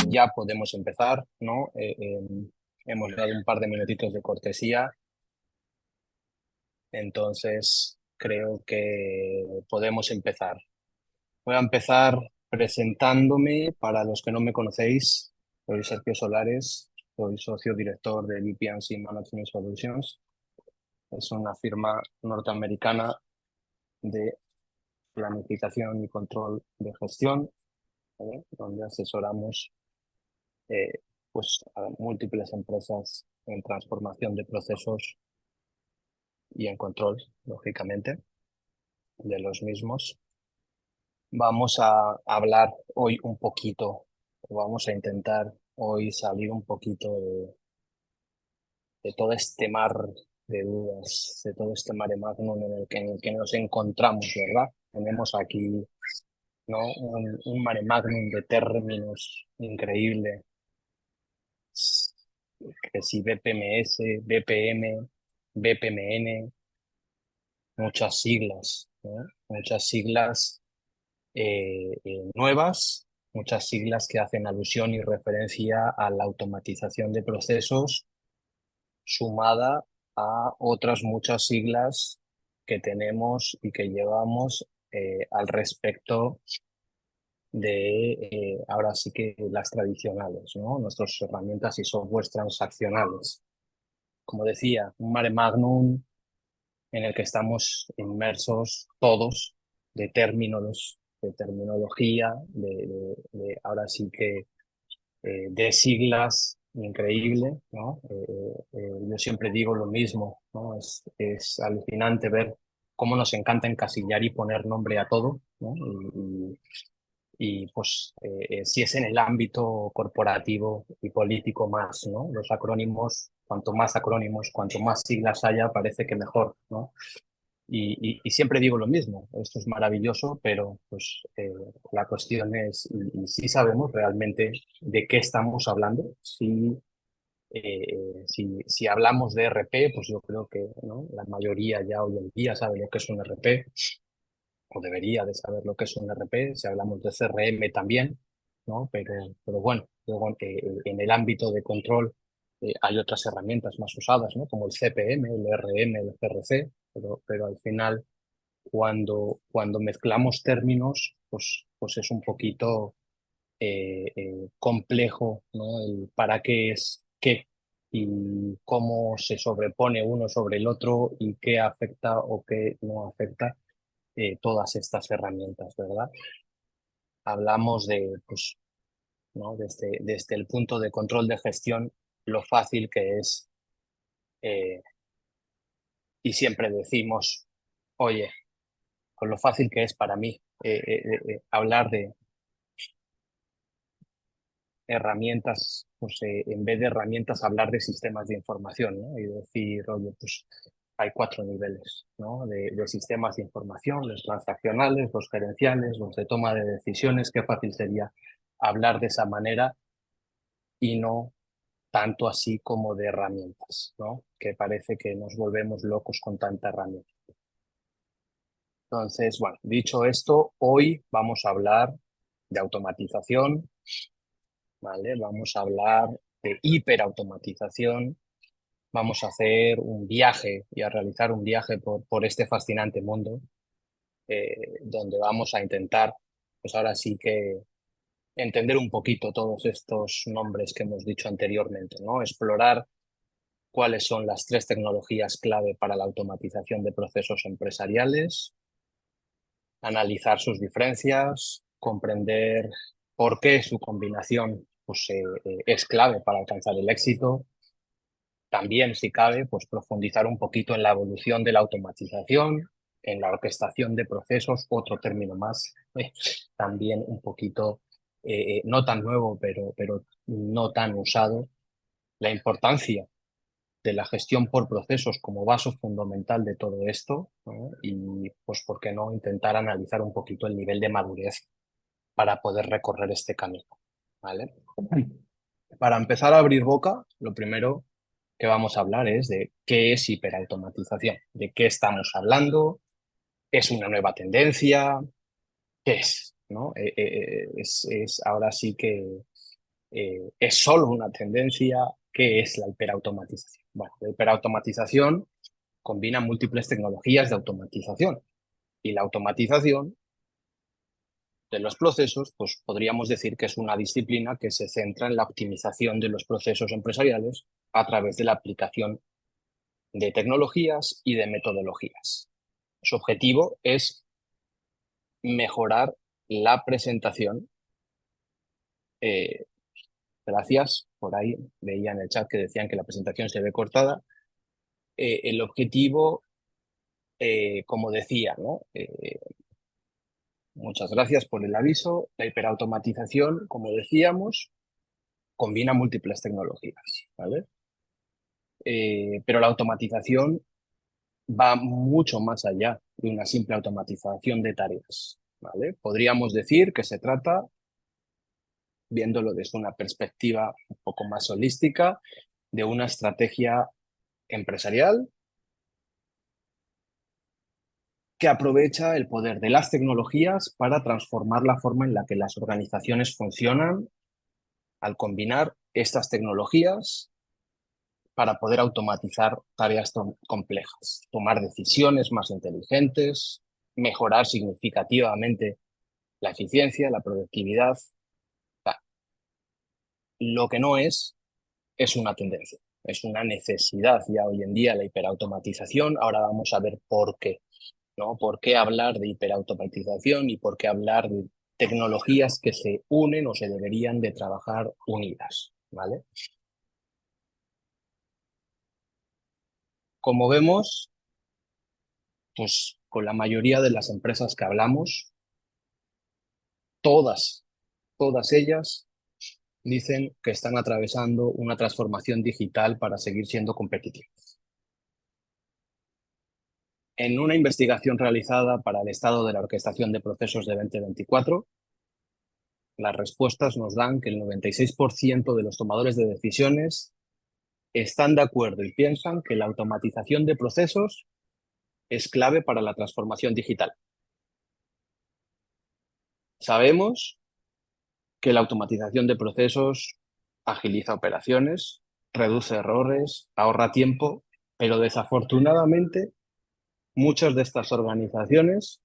ya podemos empezar, ¿no? Hemos dado un par de minutitos de cortesía, entonces creo que podemos empezar. Voy a empezar presentándome para los que no me conocéis. Soy Sergio Solares, soy socio director de VPNC Management Solutions. Es una firma norteamericana de planificación y control de gestión, ¿vale? Donde asesoramos eh, pues, a múltiples empresas en transformación de procesos y en control, lógicamente, de los mismos. Vamos a hablar hoy un poquito, vamos a intentar hoy salir un poquito de todo este mar de dudas, de todo este mare magnum en el que nos encontramos, ¿verdad? Tenemos aquí, ¿no? Un mare magnum de términos increíble, que si BPMS, BPM, BPMN, muchas siglas, ¿no? Muchas siglas nuevas, muchas siglas que hacen alusión y referencia a la automatización de procesos, sumada a otras muchas siglas que tenemos y que llevamos al respecto de, ahora sí que las tradicionales, ¿no? Nuestras herramientas y softwares transaccionales. Como decía, un mare magnum en el que estamos inmersos todos de términos, de terminología, ahora sí que de siglas increíble, ¿no? Yo siempre digo lo mismo, ¿no? Es alucinante ver cómo nos encanta encasillar y poner nombre a todo, ¿no? Pues si es en el ámbito corporativo y político más, ¿no? Los acrónimos, cuanto más siglas haya, parece que mejor, ¿no? Y siempre digo lo mismo, esto es maravilloso, pero pues la cuestión es, y si sabemos realmente de qué estamos hablando, si hablamos de RP, pues yo creo que, ¿no? La mayoría ya hoy en día sabe lo que es un RP, o debería de saber lo que es un RP, si hablamos de CRM también, ¿no? Pero bueno, luego en el ámbito de control hay otras herramientas más usadas, ¿no? Como el CPM, el RM, el CRC, pero al final cuando mezclamos términos, pues es un poquito complejo, ¿no? El para qué es qué y cómo se sobrepone uno sobre el otro y qué afecta o qué no afecta todas estas herramientas, ¿verdad? Hablamos de, pues, ¿no? Desde el punto de control de gestión, lo fácil que es, eh, y siempre decimos, oye, con lo fácil que es para mí hablar de herramientas, pues en vez de herramientas, hablar de sistemas de información, ¿no? Y decir, oye, pues hay cuatro niveles, ¿no? De sistemas de información, los transaccionales, los gerenciales, los de toma de decisiones. Qué fácil sería hablar de esa manera y no tanto así como de herramientas, ¿no? Que parece que nos volvemos locos con tanta herramienta. Entonces, bueno, dicho esto, hoy vamos a hablar de automatización, ¿vale? Vamos a hablar de hiperautomatización, vamos a hacer un viaje y a realizar un viaje por este fascinante mundo, donde vamos a intentar, pues ahora sí que entender un poquito todos estos nombres que hemos dicho anteriormente, ¿no? Explorar cuáles son las tres tecnologías clave para la automatización de procesos empresariales, analizar sus diferencias, comprender por qué su combinación pues, es clave para alcanzar el éxito. También, si cabe, pues profundizar un poquito en la evolución de la automatización, en la orquestación de procesos, otro término más, también un poquito, no tan nuevo, pero no tan usado, la importancia de la gestión por procesos como vaso fundamental de todo esto, ¿no? Y pues, ¿por qué no intentar analizar un poquito el nivel de madurez para poder recorrer este camino? ¿Vale? Para empezar a abrir boca, lo primero que vamos a hablar es de qué es hiperautomatización, de qué estamos hablando, es una nueva tendencia, qué es, ¿no? Ahora sí que es solo una tendencia. ¿Qué es la hiperautomatización? Bueno, la hiperautomatización combina múltiples tecnologías de automatización y la automatización de los procesos, pues podríamos decir que es una disciplina que se centra en la optimización de los procesos empresariales a través de la aplicación de tecnologías y de metodologías. Su objetivo es mejorar la presentación. Gracias, por ahí veía en el chat que decían que la presentación se ve cortada. El objetivo, como decía, ¿no? Muchas gracias por el aviso. La hiperautomatización, como decíamos, combina múltiples tecnologías, ¿vale? Pero la automatización va mucho más allá de una simple automatización de tareas, ¿vale? Podríamos decir que se trata, viéndolo desde una perspectiva un poco más holística, de una estrategia empresarial que aprovecha el poder de las tecnologías para transformar la forma en la que las organizaciones funcionan al combinar estas tecnologías para poder automatizar tareas complejas, tomar decisiones más inteligentes, mejorar significativamente la eficiencia, la productividad. Lo que no es una tendencia, es una necesidad ya hoy en día la hiperautomatización. Ahora vamos a ver por qué, ¿no? ¿Por qué hablar de hiperautomatización y por qué hablar de tecnologías que se unen o se deberían de trabajar unidas, ¿vale? Como vemos, pues con la mayoría de las empresas que hablamos, todas, todas ellas dicen que están atravesando una transformación digital para seguir siendo competitivas. En una investigación realizada para el estado de la orquestación de procesos de 2024, las respuestas nos dan que el 96% de los tomadores de decisiones están de acuerdo y piensan que la automatización de procesos es clave para la transformación digital. Sabemos que la automatización de procesos agiliza operaciones, reduce errores, ahorra tiempo, pero desafortunadamente muchas de estas organizaciones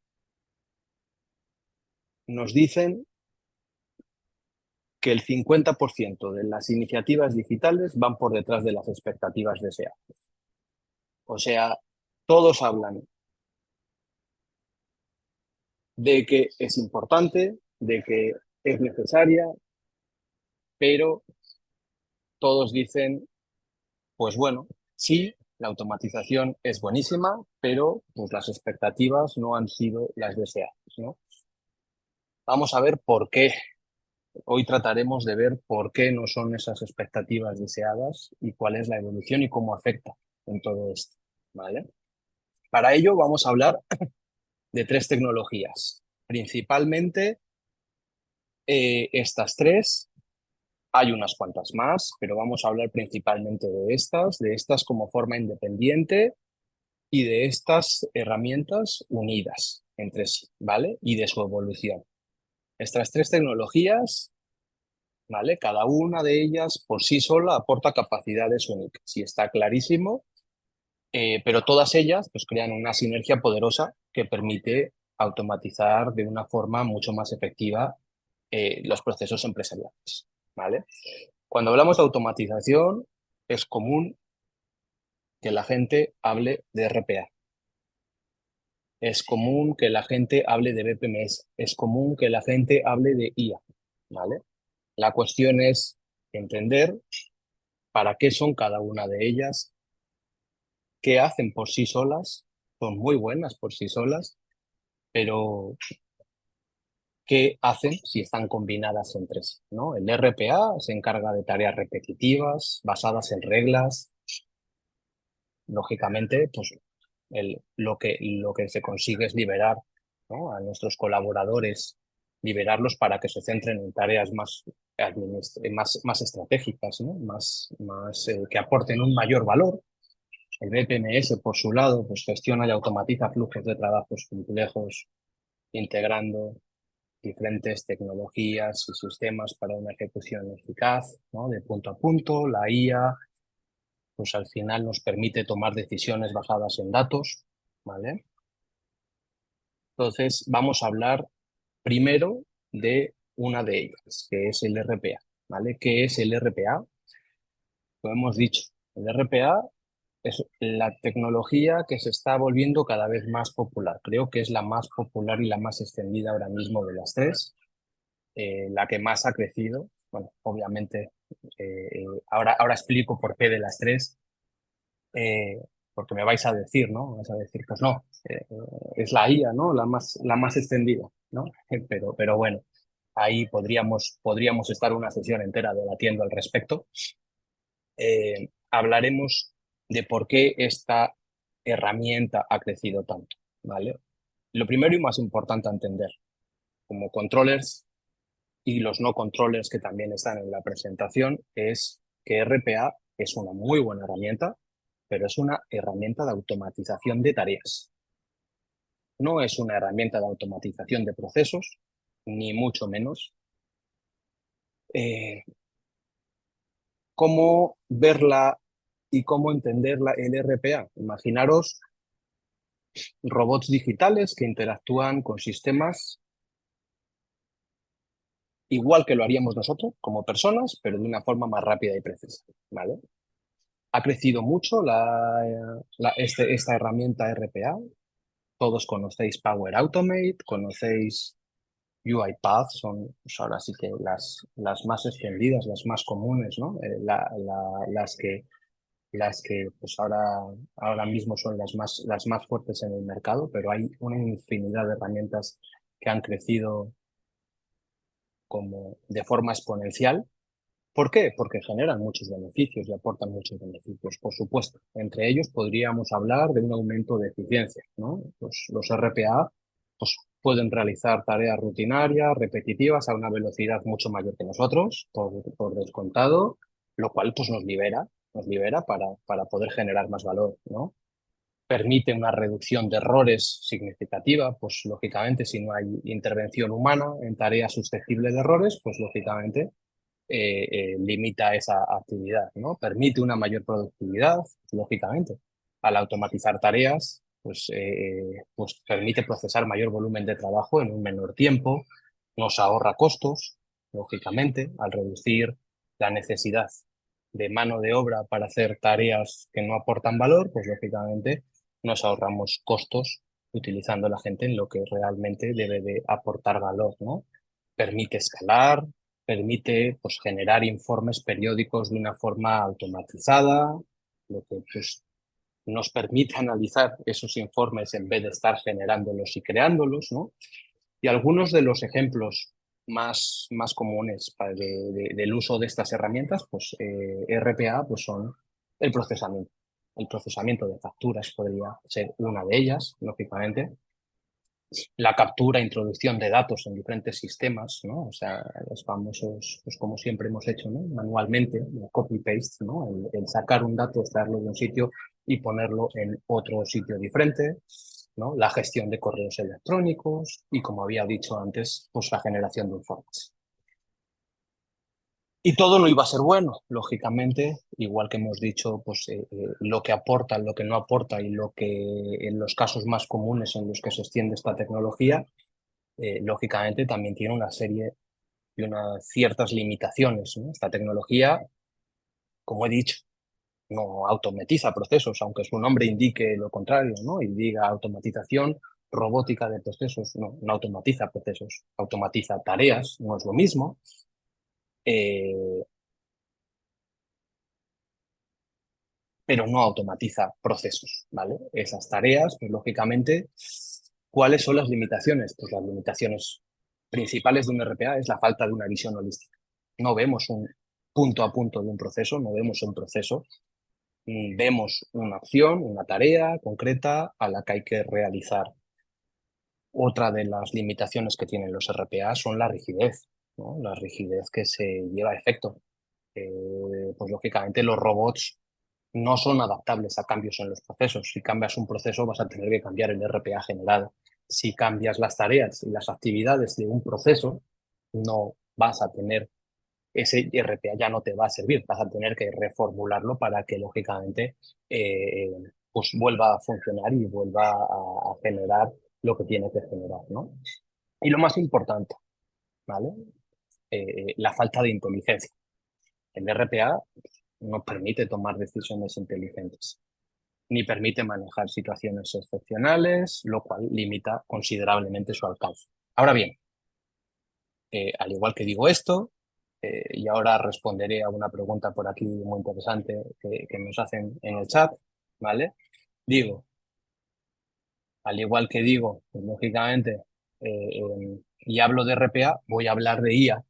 nos dicen que el 50% de las iniciativas digitales van por detrás de las expectativas deseadas. O sea, todos hablan de que es importante, de que es necesaria, pero todos dicen, pues bueno, sí, la automatización es buenísima, pero pues las expectativas no han sido las deseadas, ¿no? Vamos a ver por qué. Hoy trataremos de ver por qué no son esas expectativas deseadas y cuál es la evolución y cómo afecta en todo esto, ¿vale? Para ello vamos a hablar de tres tecnologías, principalmente estas tres. Hay unas cuantas más, pero vamos a hablar principalmente de estas como forma independiente y de estas herramientas unidas entre sí, ¿vale? Y de su evolución. Estas tres tecnologías, ¿vale? Cada una de ellas por sí sola aporta capacidades únicas y está clarísimo, pero todas ellas pues crean una sinergia poderosa que permite automatizar de una forma mucho más efectiva los procesos empresariales, ¿vale? Cuando hablamos de automatización, es común que la gente hable de RPA, es común que la gente hable de BPMS, es común que la gente hable de IA, ¿vale? La cuestión es entender para qué son cada una de ellas, qué hacen por sí solas, son muy buenas por sí solas, pero qué hacen si están combinadas entre sí, ¿no? El RPA se encarga de tareas repetitivas, basadas en reglas. Lógicamente, pues lo que se consigue es liberar, ¿no?, a nuestros colaboradores, liberarlos para que se centren en tareas más estratégicas, ¿no? Que aporten un mayor valor. El BPMS, por su lado, pues gestiona y automatiza flujos de trabajos complejos, integrando diferentes tecnologías y sistemas para una ejecución eficaz, ¿no? De punto a punto. La IA, pues al final nos permite tomar decisiones basadas en datos, ¿vale? Entonces, vamos a hablar primero de una de ellas, que es el RPA, ¿vale? ¿Qué es el RPA? Lo hemos dicho, el RPA es la tecnología que se está volviendo cada vez más popular. Creo que es la más popular y la más extendida ahora mismo de las tres, la que más ha crecido. Bueno, obviamente, ahora explico por qué de las tres, eh, porque me vais a decir, ¿no? Vais a decir, pues no, es la IA, ¿no? La más extendida, ¿no? Pero bueno, ahí podríamos estar una sesión entera debatiendo al respecto. Hablaremos de por qué esta herramienta ha crecido tanto, ¿vale? Lo primero y más importante a entender, como controllers y los no controllers que también están en la presentación, es que RPA es una muy buena herramienta, pero es una herramienta de automatización de tareas. No es una herramienta de automatización de procesos, ni mucho menos. ¿Cómo verla y cómo entenderla el RPA? Imaginaros robots digitales que interactúan con sistemas igual que lo haríamos nosotros como personas, pero de una forma más rápida y precisa, ¿vale? Ha crecido mucho esta herramienta RPA. Todos conocéis Power Automate, conocéis UiPath, son pues ahora sí que las más extendidas, las más comunes, ¿no? Las que pues ahora mismo son las más fuertes en el mercado, pero hay una infinidad de herramientas que han crecido como de forma exponencial. ¿Por qué? Porque generan muchos beneficios y aportan muchos beneficios, por supuesto. Entre ellos podríamos hablar de un aumento de eficiencia, ¿no? Pues los RPA pues, pueden realizar tareas rutinarias, repetitivas, a una velocidad mucho mayor que nosotros, por descontado, lo cual pues, nos libera para poder generar más valor, ¿no? Permite una reducción de errores significativa, pues lógicamente si no hay intervención humana en tareas susceptibles de errores, pues lógicamente limita esa actividad, ¿no? Permite una mayor productividad, lógicamente. Al automatizar tareas, pues permite procesar mayor volumen de trabajo en un menor tiempo, nos ahorra costos, lógicamente, al reducir la necesidad de mano de obra para hacer tareas que no aportan valor, pues lógicamente nos ahorramos costos utilizando a la gente en lo que realmente debe de aportar valor, ¿no? Permite escalar, permite pues, generar informes periódicos de una forma automatizada, lo que pues, nos permite analizar esos informes en vez de estar generándolos y creándolos, ¿no? Y algunos de los ejemplos más comunes del uso de estas herramientas, pues RPA, pues son el procesamiento. El procesamiento de facturas podría ser una de ellas, lógicamente, la captura e introducción de datos en diferentes sistemas, ¿no? O sea, los famosos, pues como siempre hemos hecho, ¿no? Manualmente, el copy-paste, ¿no? El sacar un dato, extraerlo de un sitio y ponerlo en otro sitio diferente, ¿no? La gestión de correos electrónicos y, como había dicho antes, pues la generación de informes. Y todo no iba a ser bueno, lógicamente, igual que hemos dicho, pues lo que aporta, lo que no aporta y lo que en los casos más comunes en los que se extiende esta tecnología, lógicamente también tiene una serie y unas ciertas limitaciones, ¿no? Esta tecnología, como he dicho, no automatiza procesos, aunque su nombre indique lo contrario, ¿no? Y diga automatización robótica de procesos, no automatiza procesos, automatiza tareas, no es lo mismo. Eh, pero no automatiza procesos, ¿vale? Esas tareas, pues lógicamente, ¿cuáles son las limitaciones? Pues las limitaciones principales de un RPA es la falta de una visión holística. No vemos un punto a punto de un proceso, no vemos un proceso, vemos una acción, una tarea concreta a la que hay que realizar. Otra de las limitaciones que tienen los RPA son la rigidez, ¿no? La rigidez que se lleva a efecto. Pues lógicamente los robots no son adaptables a cambios en los procesos. Si cambias un proceso, vas a tener que cambiar el RPA generado. si cambias las tareas y las actividades de un proceso, no vas a tener ese RPA, ya no te va a servir, vas a tener que reformularlo para que lógicamente pues vuelva a funcionar y vuelva a generar lo que tiene que generar, ¿no? Y lo más importante, ¿vale? La falta de inteligencia. El RPA no permite tomar decisiones inteligentes, ni permite manejar situaciones excepcionales, lo cual limita considerablemente su alcance. Ahora bien, al igual que digo esto, y ahora responderé a una pregunta por aquí muy interesante que nos hacen en el chat, ¿vale? Digo, al igual que digo, pues, lógicamente, y hablo de RPA, voy a hablar de IA,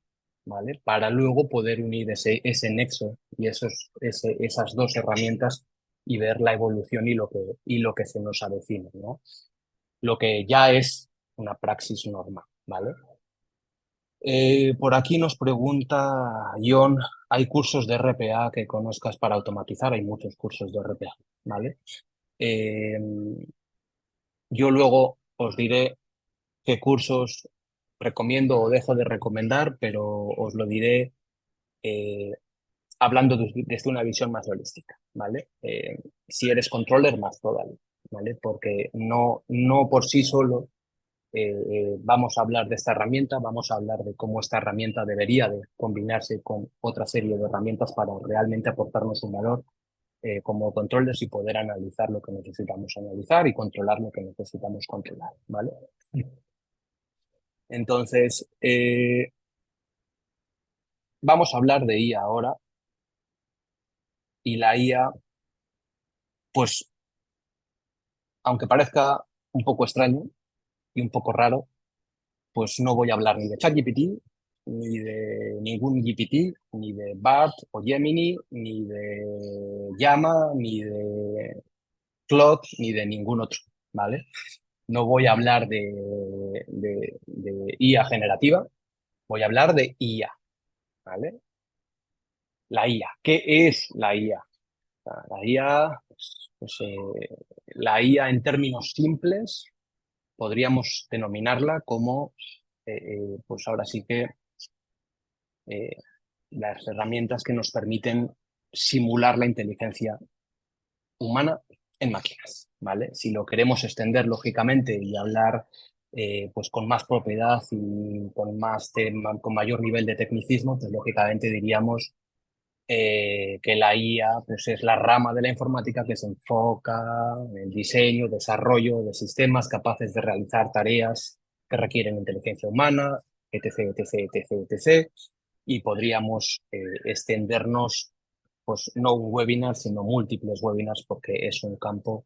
¿vale? Para luego poder unir ese nexo y esas dos herramientas y ver la evolución y lo que se nos avecina, ¿no? Lo que ya es una praxis normal, ¿vale? Por aquí nos pregunta John, ¿hay cursos de RPA que conozcas para automatizar? Hay muchos cursos de RPA, ¿vale? Eh, yo luego os diré qué cursos recomiendo o dejo de recomendar, pero os lo diré eh, hablando desde una visión más holística, ¿vale? Si eres controller, más todavía, ¿vale? Porque no por sí solo vamos a hablar de esta herramienta, vamos a hablar de cómo esta herramienta debería de combinarse con otra serie de herramientas para realmente aportarnos un valor como controllers y poder analizar lo que necesitamos analizar y controlar lo que necesitamos controlar, ¿vale? Entonces, vamos a hablar de IA ahora y la IA, pues, aunque parezca un poco extraño y un poco raro, pues no voy a hablar ni de ChatGPT, ni de ningún GPT, ni de BART o Gemini, ni de Llama, ni de Claude, ni de ningún otro, ¿vale? No voy a hablar de IA generativa, voy a hablar de IA, ¿vale? La IA. ¿Qué es la IA? La IA, la IA en términos simples, podríamos denominarla como, pues ahora sí que eh, las herramientas que nos permiten simular la inteligencia humana en máquinas, ¿vale? Si lo queremos extender lógicamente y hablar pues con más propiedad y con, con mayor nivel de tecnicismo, pues lógicamente diríamos que la IA pues, es la rama de la informática que se enfoca en el diseño, desarrollo de sistemas capaces de realizar tareas que requieren inteligencia humana, etc., etc., etc., etc. Y podríamos extendernos, pues no un webinar, sino múltiples webinars, porque es un campo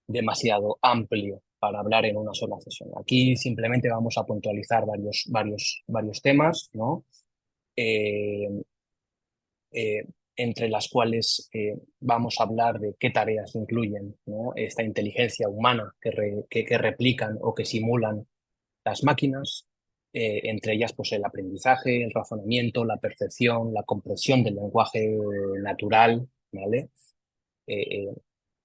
demasiado amplio para hablar en una sola sesión. Aquí simplemente vamos a puntualizar varios temas, ¿no? Eh, eh, entre las cuales vamos a hablar de qué tareas incluyen, ¿no? Esta inteligencia humana que replican o que simulan las máquinas, entre ellas pues, el aprendizaje, el razonamiento, la percepción, la comprensión del lenguaje natural, ¿vale? Eh,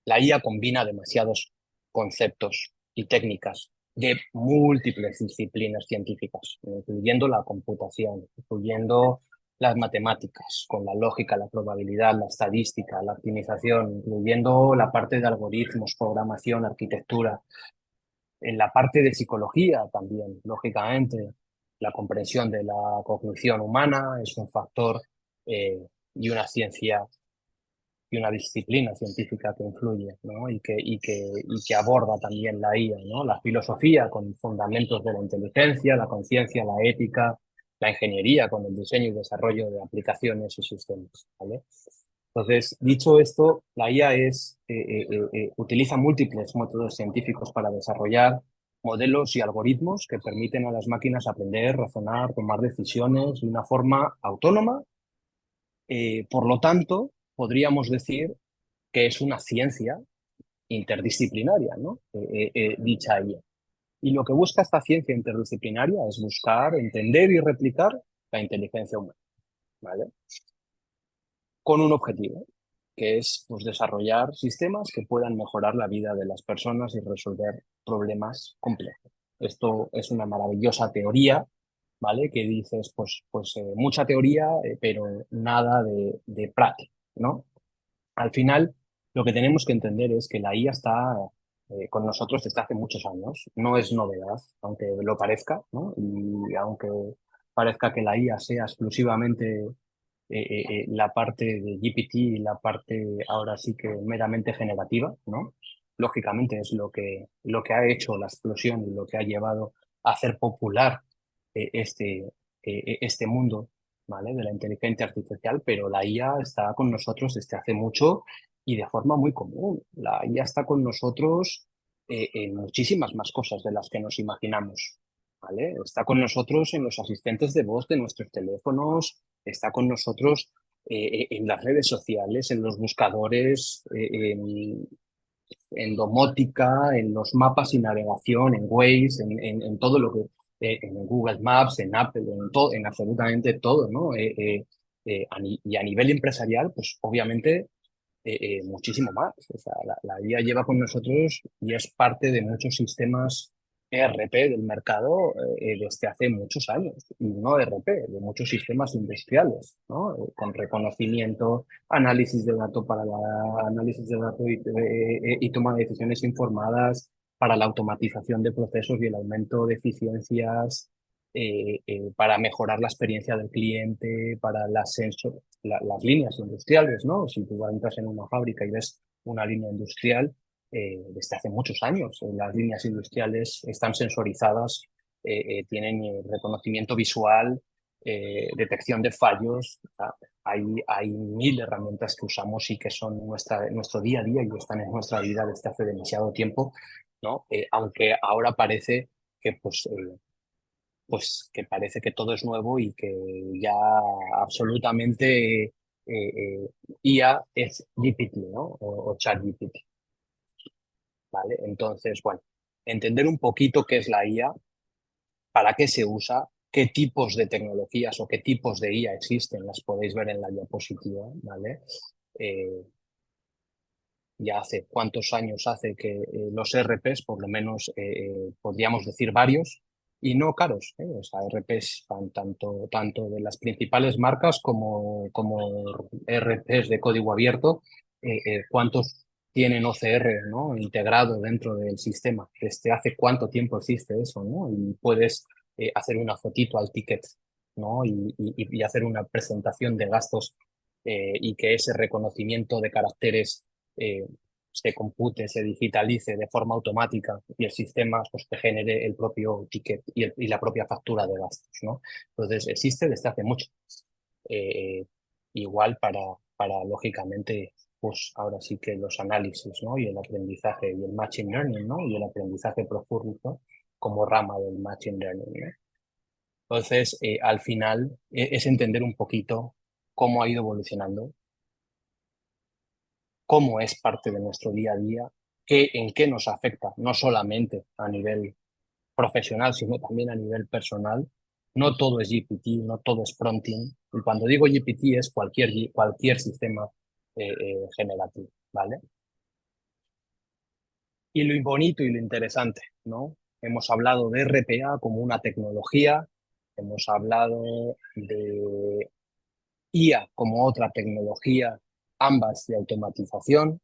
la IA combina demasiados conceptos y técnicas de múltiples disciplinas científicas, incluyendo la computación, incluyendo las matemáticas, con la lógica, la probabilidad, la estadística, la optimización, incluyendo la parte de algoritmos, programación, arquitectura, en la parte de psicología también, lógicamente, la comprensión de la cognición humana es un factor y una ciencia y una disciplina científica que influye, ¿no? Y que aborda también la IA, ¿no? La filosofía con fundamentos de la inteligencia, la conciencia, la ética, la ingeniería con el diseño y desarrollo de aplicaciones y sistemas, ¿vale? Entonces, dicho esto, la IA utiliza múltiples métodos científicos para desarrollar modelos y algoritmos que permiten a las máquinas aprender, razonar, tomar decisiones de una forma autónoma. Por lo tanto, podríamos decir que es una ciencia interdisciplinaria, ¿no? Dicha IA. Y lo que busca esta ciencia interdisciplinaria es buscar, entender y replicar la inteligencia humana, ¿vale? Con un objetivo, que es pues, desarrollar sistemas que puedan mejorar la vida de las personas y resolver problemas complejos. Esto es una maravillosa teoría, ¿vale? Que dices, mucha teoría, pero nada de práctica, ¿no? Al final, lo que tenemos que entender es que la IA está con nosotros desde hace muchos años. No es novedad, aunque lo parezca, ¿no? Y aunque parezca que la IA sea exclusivamente la parte de GPT y la parte ahora sí que meramente generativa, ¿no? Lógicamente es lo que ha hecho la explosión y lo que ha llevado a hacer popular este mundo, ¿vale? De la inteligencia artificial, pero la IA está con nosotros desde hace mucho y de forma muy común. La IA está con nosotros en muchísimas más cosas de las que nos imaginamos, ¿vale? Está con nosotros en los asistentes de voz de nuestros teléfonos, está con nosotros en las redes sociales, en los buscadores, en domótica, en los mapas y navegación, en Waze, en todo lo que, en Google Maps, en Apple, en absolutamente todo, ¿no? Y a nivel empresarial, pues obviamente muchísimo más. O sea, la IA lleva con nosotros y es parte de muchos sistemas ERP del mercado desde hace muchos años. Y no ERP, de muchos sistemas industriales, ¿no? Con reconocimiento, análisis de datos para la análisis de datos y toma de decisiones informadas para la automatización de procesos y el aumento de eficiencias, para mejorar la experiencia del cliente, para las líneas industriales, ¿no? Si tú entras en una fábrica y ves una línea industrial, desde hace muchos años, las líneas industriales están sensorizadas, tienen reconocimiento visual, detección de fallos. O sea, hay mil herramientas que usamos y que son nuestro día a día y están en nuestra vida desde hace demasiado tiempo, ¿no? Aunque ahora parece que que parece que todo es nuevo y que ya absolutamente IA es GPT, ¿no? O ChatGPT, ¿vale? Entonces, bueno, entender un poquito qué es la IA, para qué se usa, qué tipos de tecnologías o qué tipos de IA existen, las podéis ver en la diapositiva, ¿vale? Eh, ya hace cuántos años hace que los ERPs, por lo menos podríamos decir varios, y no caros, ¿eh? O sea, ERPs tanto de las principales marcas como ERPs de código abierto, cuántos tienen OCR, ¿no? Integrado dentro del sistema. ¿Desde hace cuánto tiempo existe eso, ¿no? Y puedes hacer una fotito al ticket, ¿no? Y hacer una presentación de gastos y que ese reconocimiento de caracteres eh, se compute, se digitalice de forma automática y el sistema pues, te genere el propio ticket y la propia factura de gastos, ¿no? Entonces, existe desde hace mucho. Eh, igual lógicamente, pues ahora sí que los análisis, ¿no? Y el aprendizaje y el machine learning, ¿no? Y el aprendizaje profundo como rama del machine learning, ¿no? Entonces, al final, es entender un poquito cómo ha ido evolucionando, cómo es parte de nuestro día a día, en qué nos afecta, no solamente a nivel profesional, sino también a nivel personal. No todo es GPT, no todo es prompting. Y cuando digo GPT es cualquier sistema generativo, ¿vale? Y lo bonito y lo interesante, ¿no? Hemos hablado de RPA como una tecnología, hemos hablado de IA como otra tecnología, ambas de automatización,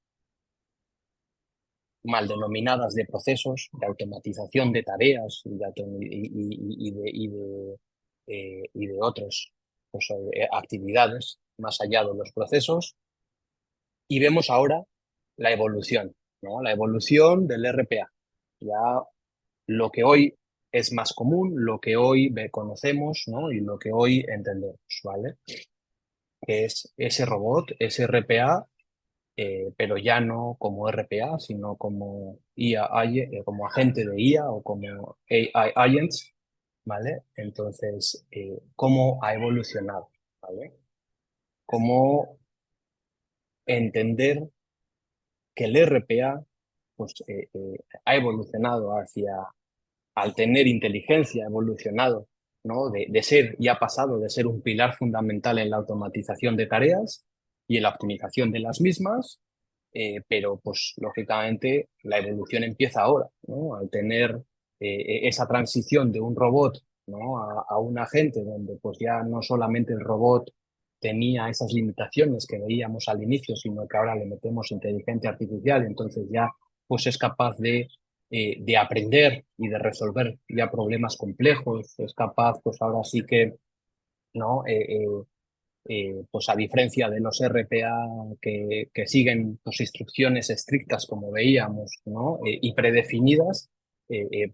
mal denominadas de procesos, de automatización de tareas y de otras pues, actividades más allá de los procesos. Y vemos ahora la evolución, ¿no? La evolución del RPA. Ya lo que hoy es más común, lo que hoy conocemos, ¿no? Y lo que hoy entendemos, ¿vale? Que es ese robot, ese RPA, pero ya no como RPA, sino como IA, como agente de IA o como AI agents, ¿vale? Entonces, ¿cómo ha evolucionado? ¿Vale? ¿Cómo entender que el RPA pues, ha evolucionado al tener inteligencia, ha evolucionado, ¿no? De ser y ha pasado de ser un pilar fundamental en la automatización de tareas y en la optimización de las mismas, pero pues lógicamente la evolución empieza ahora, ¿no? Al tener esa transición de un robot, ¿no? a un agente donde pues ya no solamente el robot tenía esas limitaciones que veíamos al inicio, sino que ahora le metemos inteligencia artificial, entonces ya pues es capaz de aprender y de resolver ya problemas complejos, es capaz pues ahora sí que, ¿no? Pues a diferencia de los RPA que siguen pues, instrucciones estrictas, como veíamos, ¿no? Y predefinidas,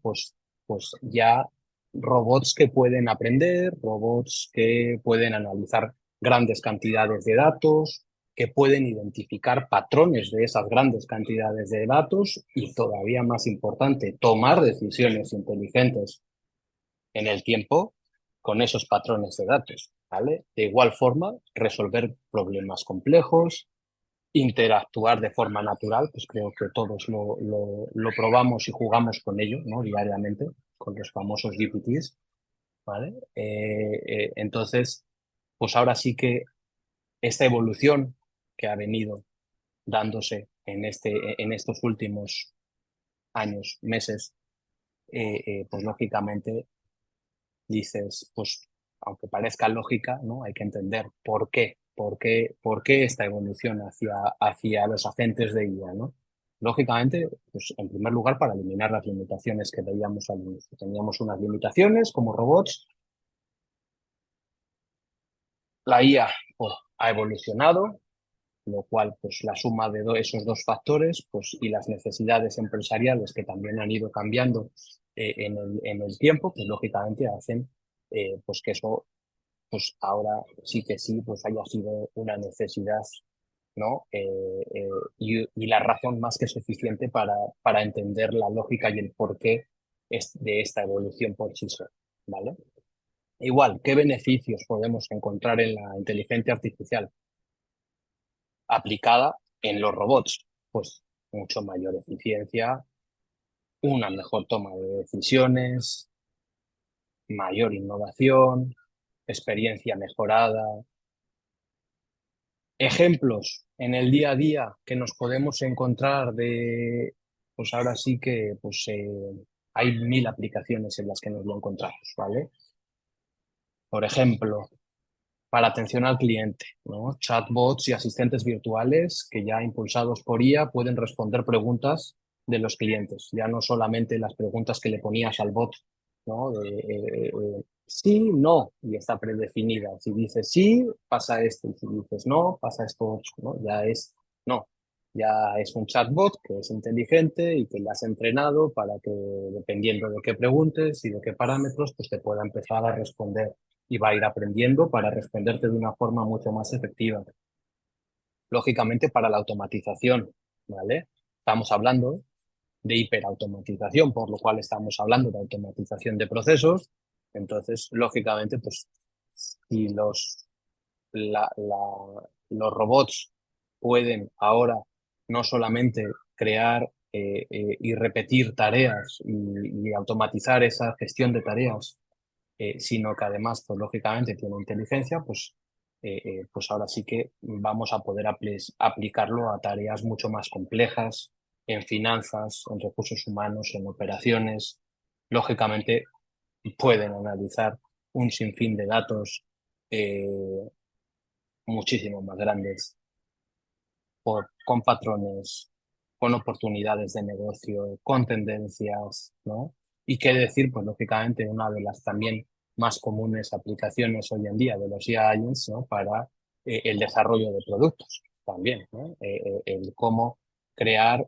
pues ya robots que pueden aprender, robots que pueden analizar grandes cantidades de datos, que pueden identificar patrones de esas grandes cantidades de datos y, todavía más importante, tomar decisiones inteligentes en el tiempo con esos patrones de datos, ¿vale? De igual forma, resolver problemas complejos, interactuar de forma natural, pues creo que todos lo probamos y jugamos con ello, ¿no? Diariamente, con los famosos GPTs, ¿vale? Entonces, pues ahora sí que esta evolución que ha venido dándose en estos últimos años, meses, pues lógicamente dices, pues aunque parezca lógica, ¿no? Hay que entender por qué esta evolución hacia los agentes de IA, ¿no? Lógicamente, pues en primer lugar para eliminar las limitaciones que veíamos al inicio. Teníamos unas limitaciones como robots, la IA pues, ha evolucionado, lo cual pues la suma de esos dos factores pues, y las necesidades empresariales que también han ido cambiando en el tiempo, pues lógicamente hacen pues que eso pues ahora sí que sí, pues haya sido una necesidad, ¿no? Y la razón más que suficiente para entender la lógica y el porqué de esta evolución por sí sola, ¿vale? Igual, ¿qué beneficios podemos encontrar en la inteligencia artificial aplicada en los robots? Pues mucho mayor eficiencia, una mejor toma de decisiones, mayor innovación, experiencia mejorada. Ejemplos en el día a día que nos podemos encontrar pues ahora sí que pues, hay 1000 aplicaciones en las que nos lo encontramos, ¿vale? Por ejemplo, para atención al cliente, ¿no? Chatbots y asistentes virtuales que ya impulsados por IA pueden responder preguntas de los clientes, ya no solamente las preguntas que le ponías al bot, ¿no? Sí, no, y está predefinida. Si dices sí, pasa esto, y si dices no, pasa esto otro, ¿no? No, ya es un chatbot que es inteligente y que le has entrenado para que, dependiendo de qué preguntes y de qué parámetros, pues te pueda empezar a responder y va a ir aprendiendo para responderte de una forma mucho más efectiva. Lógicamente, para la automatización, ¿vale? Estamos hablando de hiperautomatización, por lo cual estamos hablando de automatización de procesos. Entonces, lógicamente, pues si los robots pueden ahora no solamente crear y repetir tareas y automatizar esa gestión de tareas, sino que además, pues lógicamente tiene inteligencia, pues ahora sí que vamos a poder aplicarlo a tareas mucho más complejas, en finanzas, en recursos humanos, en operaciones. Lógicamente, pueden analizar un sinfín de datos eh, muchísimo más grandes, con patrones, con oportunidades de negocio, con tendencias, ¿no? Y qué decir, pues lógicamente una de las también más comunes aplicaciones hoy en día de los IA agents, ¿no? Para el desarrollo de productos también, ¿no? El cómo crear,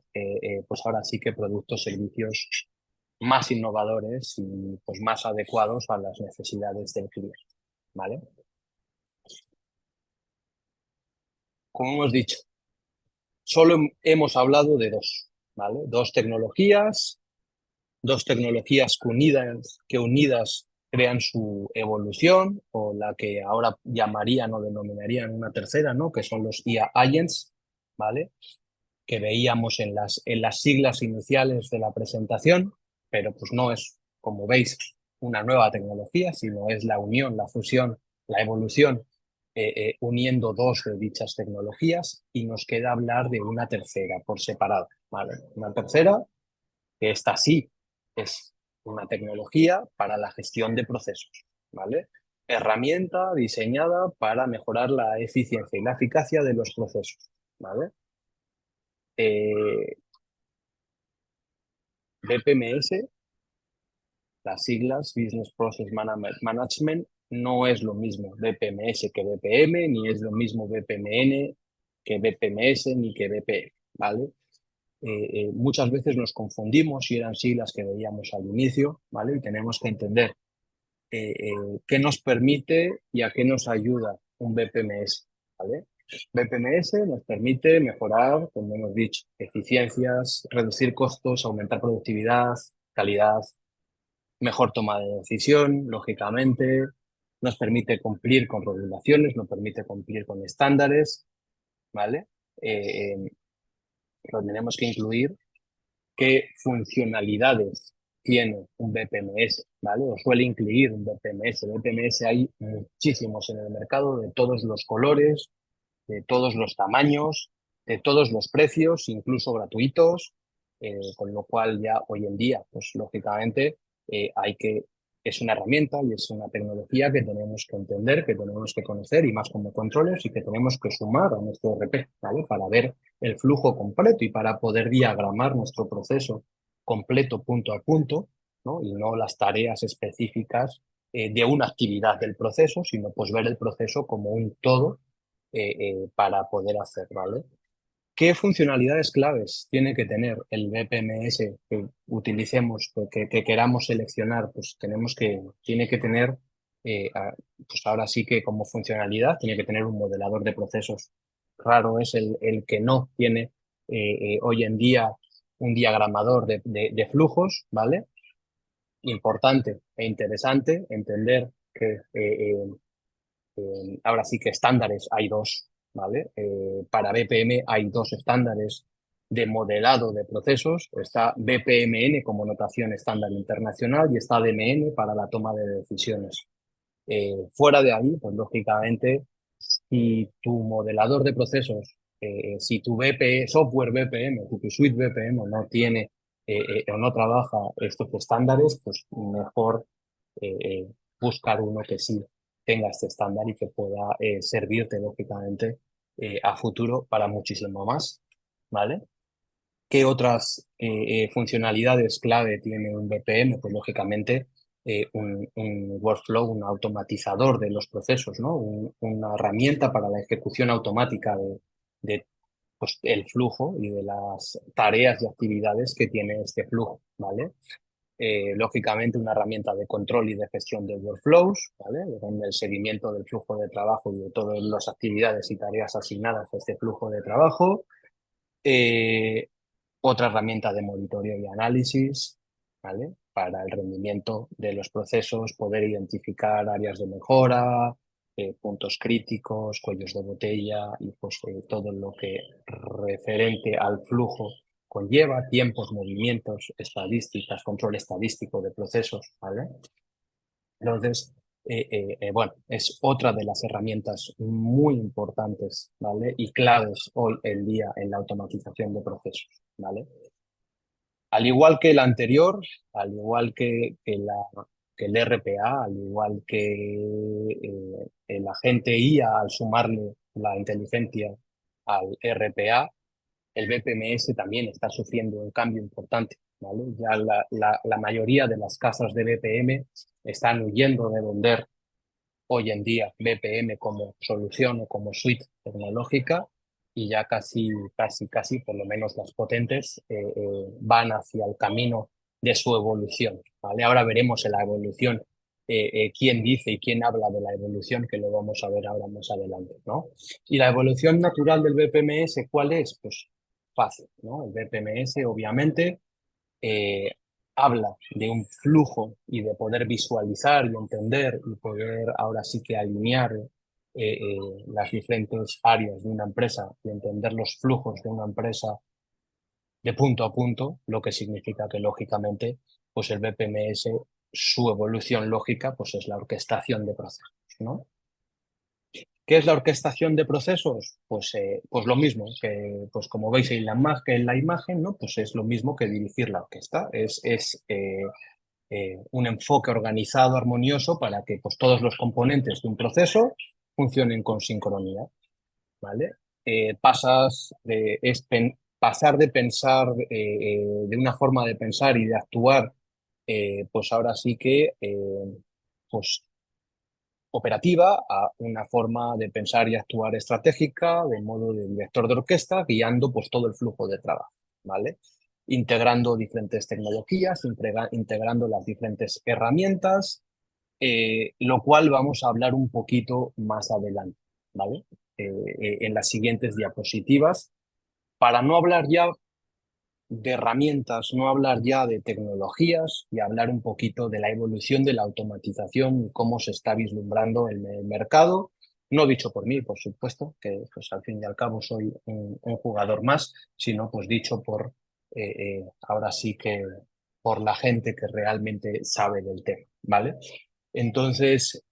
pues ahora sí que productos, servicios más innovadores y pues más adecuados a las necesidades del cliente, ¿vale? Como hemos dicho, solo hemos hablado de dos, ¿vale? Dos tecnologías que unidas crean su evolución, o la que ahora llamarían o denominarían una tercera, ¿no? Que son los IA agents, ¿vale? Que veíamos en las siglas iniciales de la presentación, pero pues no es, como veis, una nueva tecnología, sino es la unión, la fusión, la evolución uniendo dos de dichas tecnologías y nos queda hablar de una tercera por separado, ¿vale? Una tercera que esta sí es una tecnología para la gestión de procesos, ¿vale? Herramienta diseñada para mejorar la eficiencia y la eficacia de los procesos, ¿vale? BPMS, las siglas Business Process Management, no es lo mismo BPMS que BPM, ni es lo mismo BPMN que BPMS, ni que BPM, ¿vale? Muchas veces nos confundimos y eran siglas que veíamos al inicio, ¿vale? Y tenemos que entender qué nos permite y a qué nos ayuda un BPMS, ¿vale? BPMS nos permite mejorar, como hemos dicho, eficiencias, reducir costos, aumentar productividad, calidad, mejor toma de decisión, lógicamente, nos permite cumplir con regulaciones, nos permite cumplir con estándares, ¿vale? Lo tenemos que incluir. ¿Qué funcionalidades tiene un BPMS? ¿Vale? O suele incluir un BPMS. BPMS hay muchísimos en el mercado, de todos los colores, de todos los tamaños, de todos los precios, incluso gratuitos, con lo cual ya hoy en día, pues lógicamente, es una herramienta y es una tecnología que tenemos que entender, que tenemos que conocer y más como controles y que tenemos que sumar a nuestro RP, ¿vale? Para ver el flujo completo y para poder diagramar nuestro proceso completo punto a punto, ¿no? Y no las tareas específicas de una actividad del proceso, sino pues ver el proceso como un todo para poder hacer, ¿vale? ¿Qué funcionalidades claves tiene que tener el BPMS que utilicemos, que queramos seleccionar? Pues tiene que tener, pues ahora sí que como funcionalidad, tiene que tener un modelador de procesos. Raro es el que no tiene hoy en día un diagramador de flujos, ¿vale? Importante e interesante entender que ahora sí que estándares hay dos, ¿vale? Para BPM hay dos estándares de modelado de procesos. Está BPMN como notación estándar internacional y está DMN para la toma de decisiones. Fuera de ahí, pues lógicamente, si tu modelador de procesos, si tu software BPM, si tu suite BPM no tiene o no trabaja estos estándares, pues mejor buscar uno que sí tenga este estándar y que pueda servirte, lógicamente, a futuro para muchísimo más, ¿vale? ¿Qué otras funcionalidades clave tiene un BPM? Pues lógicamente un workflow, un automatizador de los procesos, ¿no? Una herramienta para la ejecución automática de, pues, el flujo y de las tareas y actividades que tiene este flujo, ¿vale? Lógicamente una herramienta de control y de gestión de workflows, ¿vale? Donde el seguimiento del flujo de trabajo y de todas las actividades y tareas asignadas a este flujo de trabajo. Eh, Otra herramienta de monitoreo y análisis, ¿vale? Para el rendimiento de los procesos, poder identificar áreas de mejora, puntos críticos, cuellos de botella y pues todo lo que referente al flujo conlleva, tiempos, movimientos, estadísticas, control estadístico de procesos, ¿vale? Entonces, bueno, es otra de las herramientas muy importantes, ¿vale? Y claves hoy en día en la automatización de procesos, ¿vale? Al igual que el anterior, al igual que el RPA, al igual que el agente IA al sumarle la inteligencia al RPA, el BPMS también está sufriendo un cambio importante, ¿vale? Ya la mayoría de las casas de BPM están huyendo de vender hoy en día BPM como solución o como suite tecnológica y ya casi, por lo menos las potentes, van hacia el camino de su evolución, ¿vale? Ahora veremos en la evolución quién dice y quién habla de la evolución, que lo vamos a ver ahora más adelante, ¿no? Y la evolución natural del BPMS, ¿cuál es? Pues fácil, ¿no? El BPMS, obviamente, eh, habla de un flujo y de poder visualizar y entender y poder ahora sí que alinear las diferentes áreas de una empresa y entender los flujos de una empresa de punto a punto, lo que significa que lógicamente pues el BPMS, su evolución lógica pues es la orquestación de procesos, ¿no? ¿Qué es la orquestación de procesos? Pues lo mismo, que pues como veis en la imagen, ¿no? Pues es lo mismo que dirigir la orquesta. Un enfoque organizado, armonioso, para que pues, todos los componentes de un proceso funcionen con sincronía, ¿vale? Pasar de pensar de una forma de pensar y de actuar, pues ahora sí que pues operativa a una forma de pensar y actuar estratégica, de modo de director de orquesta, guiando pues todo el flujo de trabajo, ¿vale? Integrando diferentes tecnologías, integrando las diferentes herramientas, lo cual vamos a hablar un poquito más adelante, ¿vale? En las siguientes diapositivas, para no hablar ya de herramientas, no hablar ya de tecnologías y hablar un poquito de la evolución de la automatización y cómo se está vislumbrando en el mercado. No dicho por mí, por supuesto, que pues al fin y al cabo soy un jugador más, sino pues dicho por, ahora sí que por la gente que realmente sabe del tema, ¿vale? Entonces,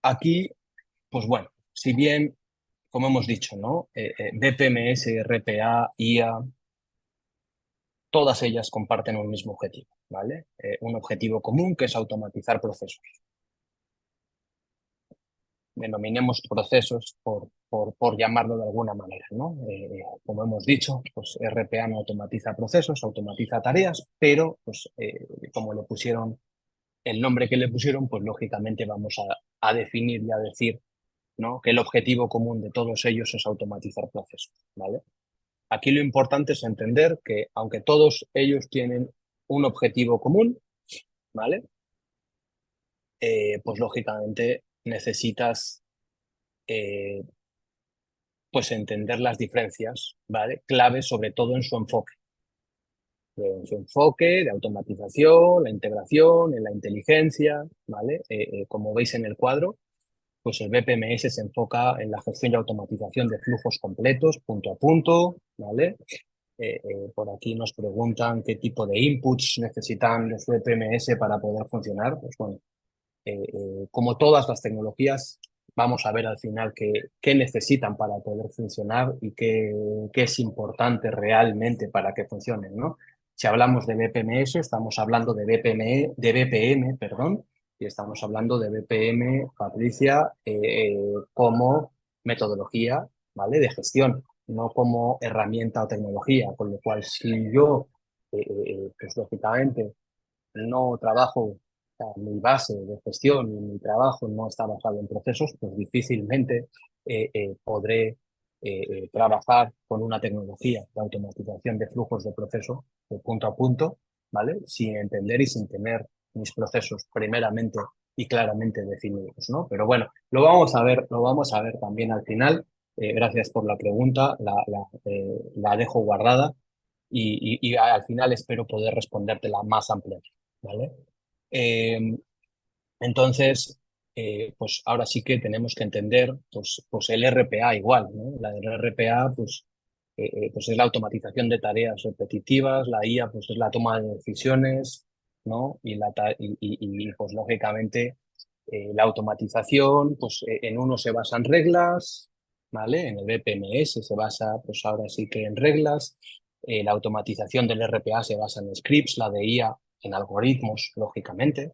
aquí, pues bueno, si bien, como hemos dicho, ¿no? DPMS, RPA, IA, todas ellas comparten un mismo objetivo, ¿vale? Un objetivo común que es automatizar procesos. Denominemos procesos por llamarlo de alguna manera, ¿no? Como hemos dicho, pues RPA no automatiza procesos, automatiza tareas, pero pues como le pusieron el nombre que le pusieron, pues lógicamente vamos a definir y a decir, ¿no? Que el objetivo común de todos ellos es automatizar procesos, ¿vale? Aquí lo importante es entender que aunque todos ellos tienen un objetivo común, ¿vale? Pues lógicamente necesitas eh, pues entender las diferencias, ¿vale? Clave sobre todo en su enfoque de automatización, la integración, en la inteligencia, ¿vale? Como veis en el cuadro, pues el BPMS se enfoca en la gestión y automatización de flujos completos, punto a punto, ¿vale? Por aquí nos preguntan qué tipo de inputs necesitan los BPMS para poder funcionar. Pues bueno, como todas las tecnologías, vamos a ver al final qué necesitan para poder funcionar y qué es importante realmente para que funcionen, ¿no? Si hablamos de BPMS, estamos hablando de BPM, perdón, y estamos hablando de BPM, Patricia, como metodología, ¿vale? De gestión, no como herramienta o tecnología, con lo cual si yo, pues lógicamente, no trabajo, o sea, mi base de gestión y mi trabajo no está basado en procesos, pues difícilmente podré trabajar con una tecnología de automatización de flujos de proceso de punto a punto, ¿vale? Sin entender y sin tener mis procesos primeramente y claramente definidos, ¿no? Pero bueno, lo vamos a ver también al final. Gracias por la pregunta, la dejo guardada y al final espero poder respondértela más ampliamente, ¿vale? Eh, entonces, pues ahora sí que tenemos que entender pues el RPA igual, ¿no? La del RPA, pues es la automatización de tareas repetitivas, la IA, pues es la toma de decisiones, ¿no? Pues lógicamente, la automatización, pues en uno se basa en reglas, ¿vale? En el BPMS se basa, pues ahora sí que en reglas. La automatización del RPA se basa en scripts, la de IA en algoritmos, lógicamente.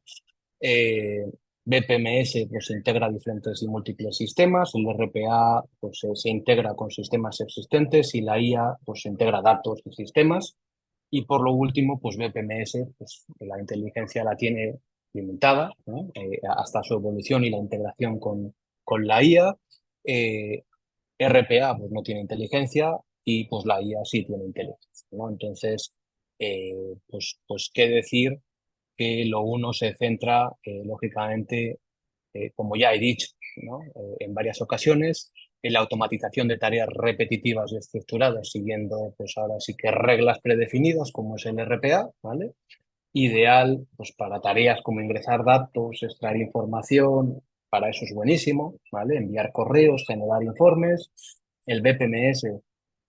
Eh, BPMS pues, integra diferentes y múltiples sistemas, el RPA pues, se integra con sistemas existentes y la IA pues, integra datos y sistemas. Y por lo último, pues BPMS, pues, la inteligencia la tiene limitada, ¿no? Hasta su evolución y la integración con la IA. Eh, RPA pues, no tiene inteligencia y pues la IA sí tiene inteligencia, ¿no? Entonces, pues qué decir que lo uno se centra, lógicamente, como ya he dicho, ¿no? En varias ocasiones, en la automatización de tareas repetitivas y estructuradas, siguiendo, pues ahora sí que reglas predefinidas, como es el RPA, ¿vale? Ideal, pues para tareas como ingresar datos, extraer información, para eso es buenísimo, ¿vale? Enviar correos, generar informes. El BPMS,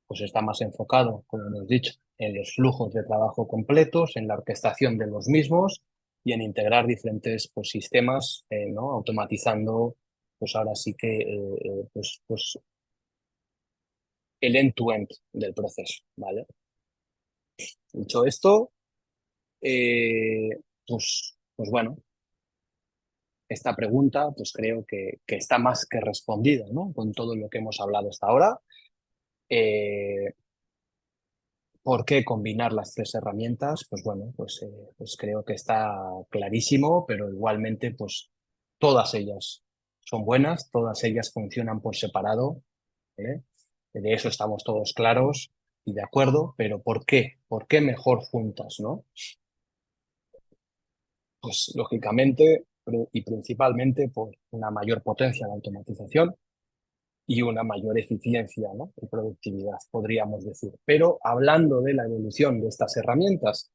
pues está más enfocado, como hemos dicho, en los flujos de trabajo completos, en la orquestación de los mismos y en integrar diferentes pues, sistemas, ¿no? Automatizando, pues ahora sí que pues el end-to-end del proceso, ¿vale? Dicho esto, eh, pues bueno, esta pregunta pues creo que está más que respondida, ¿no? Con todo lo que hemos hablado hasta ahora. Eh, ¿Por qué combinar las tres herramientas? Pues bueno, pues creo que está clarísimo, pero igualmente pues todas ellas son buenas, todas ellas funcionan por separado, ¿eh? De eso estamos todos claros y de acuerdo, pero ¿por qué? ¿Por qué mejor juntas, no? Pues lógicamente y principalmente por una mayor potencia de automatización y una mayor eficiencia, ¿no? Y productividad, podríamos decir. Pero hablando de la evolución de estas herramientas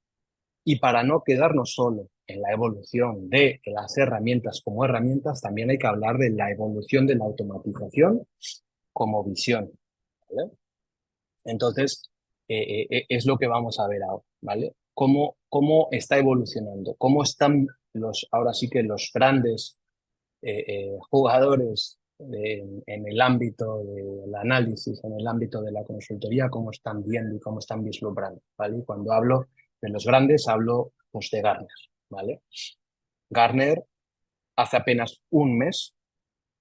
y para no quedarnos solo en la evolución de las herramientas como herramientas, también hay que hablar de la evolución de la automatización como visión, ¿vale? Entonces, es lo que vamos a ver ahora, ¿vale? Cómo está evolucionando, cómo están ahora sí que los grandes jugadores en el ámbito del análisis, en el ámbito de la consultoría, cómo están viendo y cómo están vislumbrando, ¿vale? Y cuando hablo de los grandes, hablo pues, de Gartner, ¿vale? Gartner hace apenas un mes,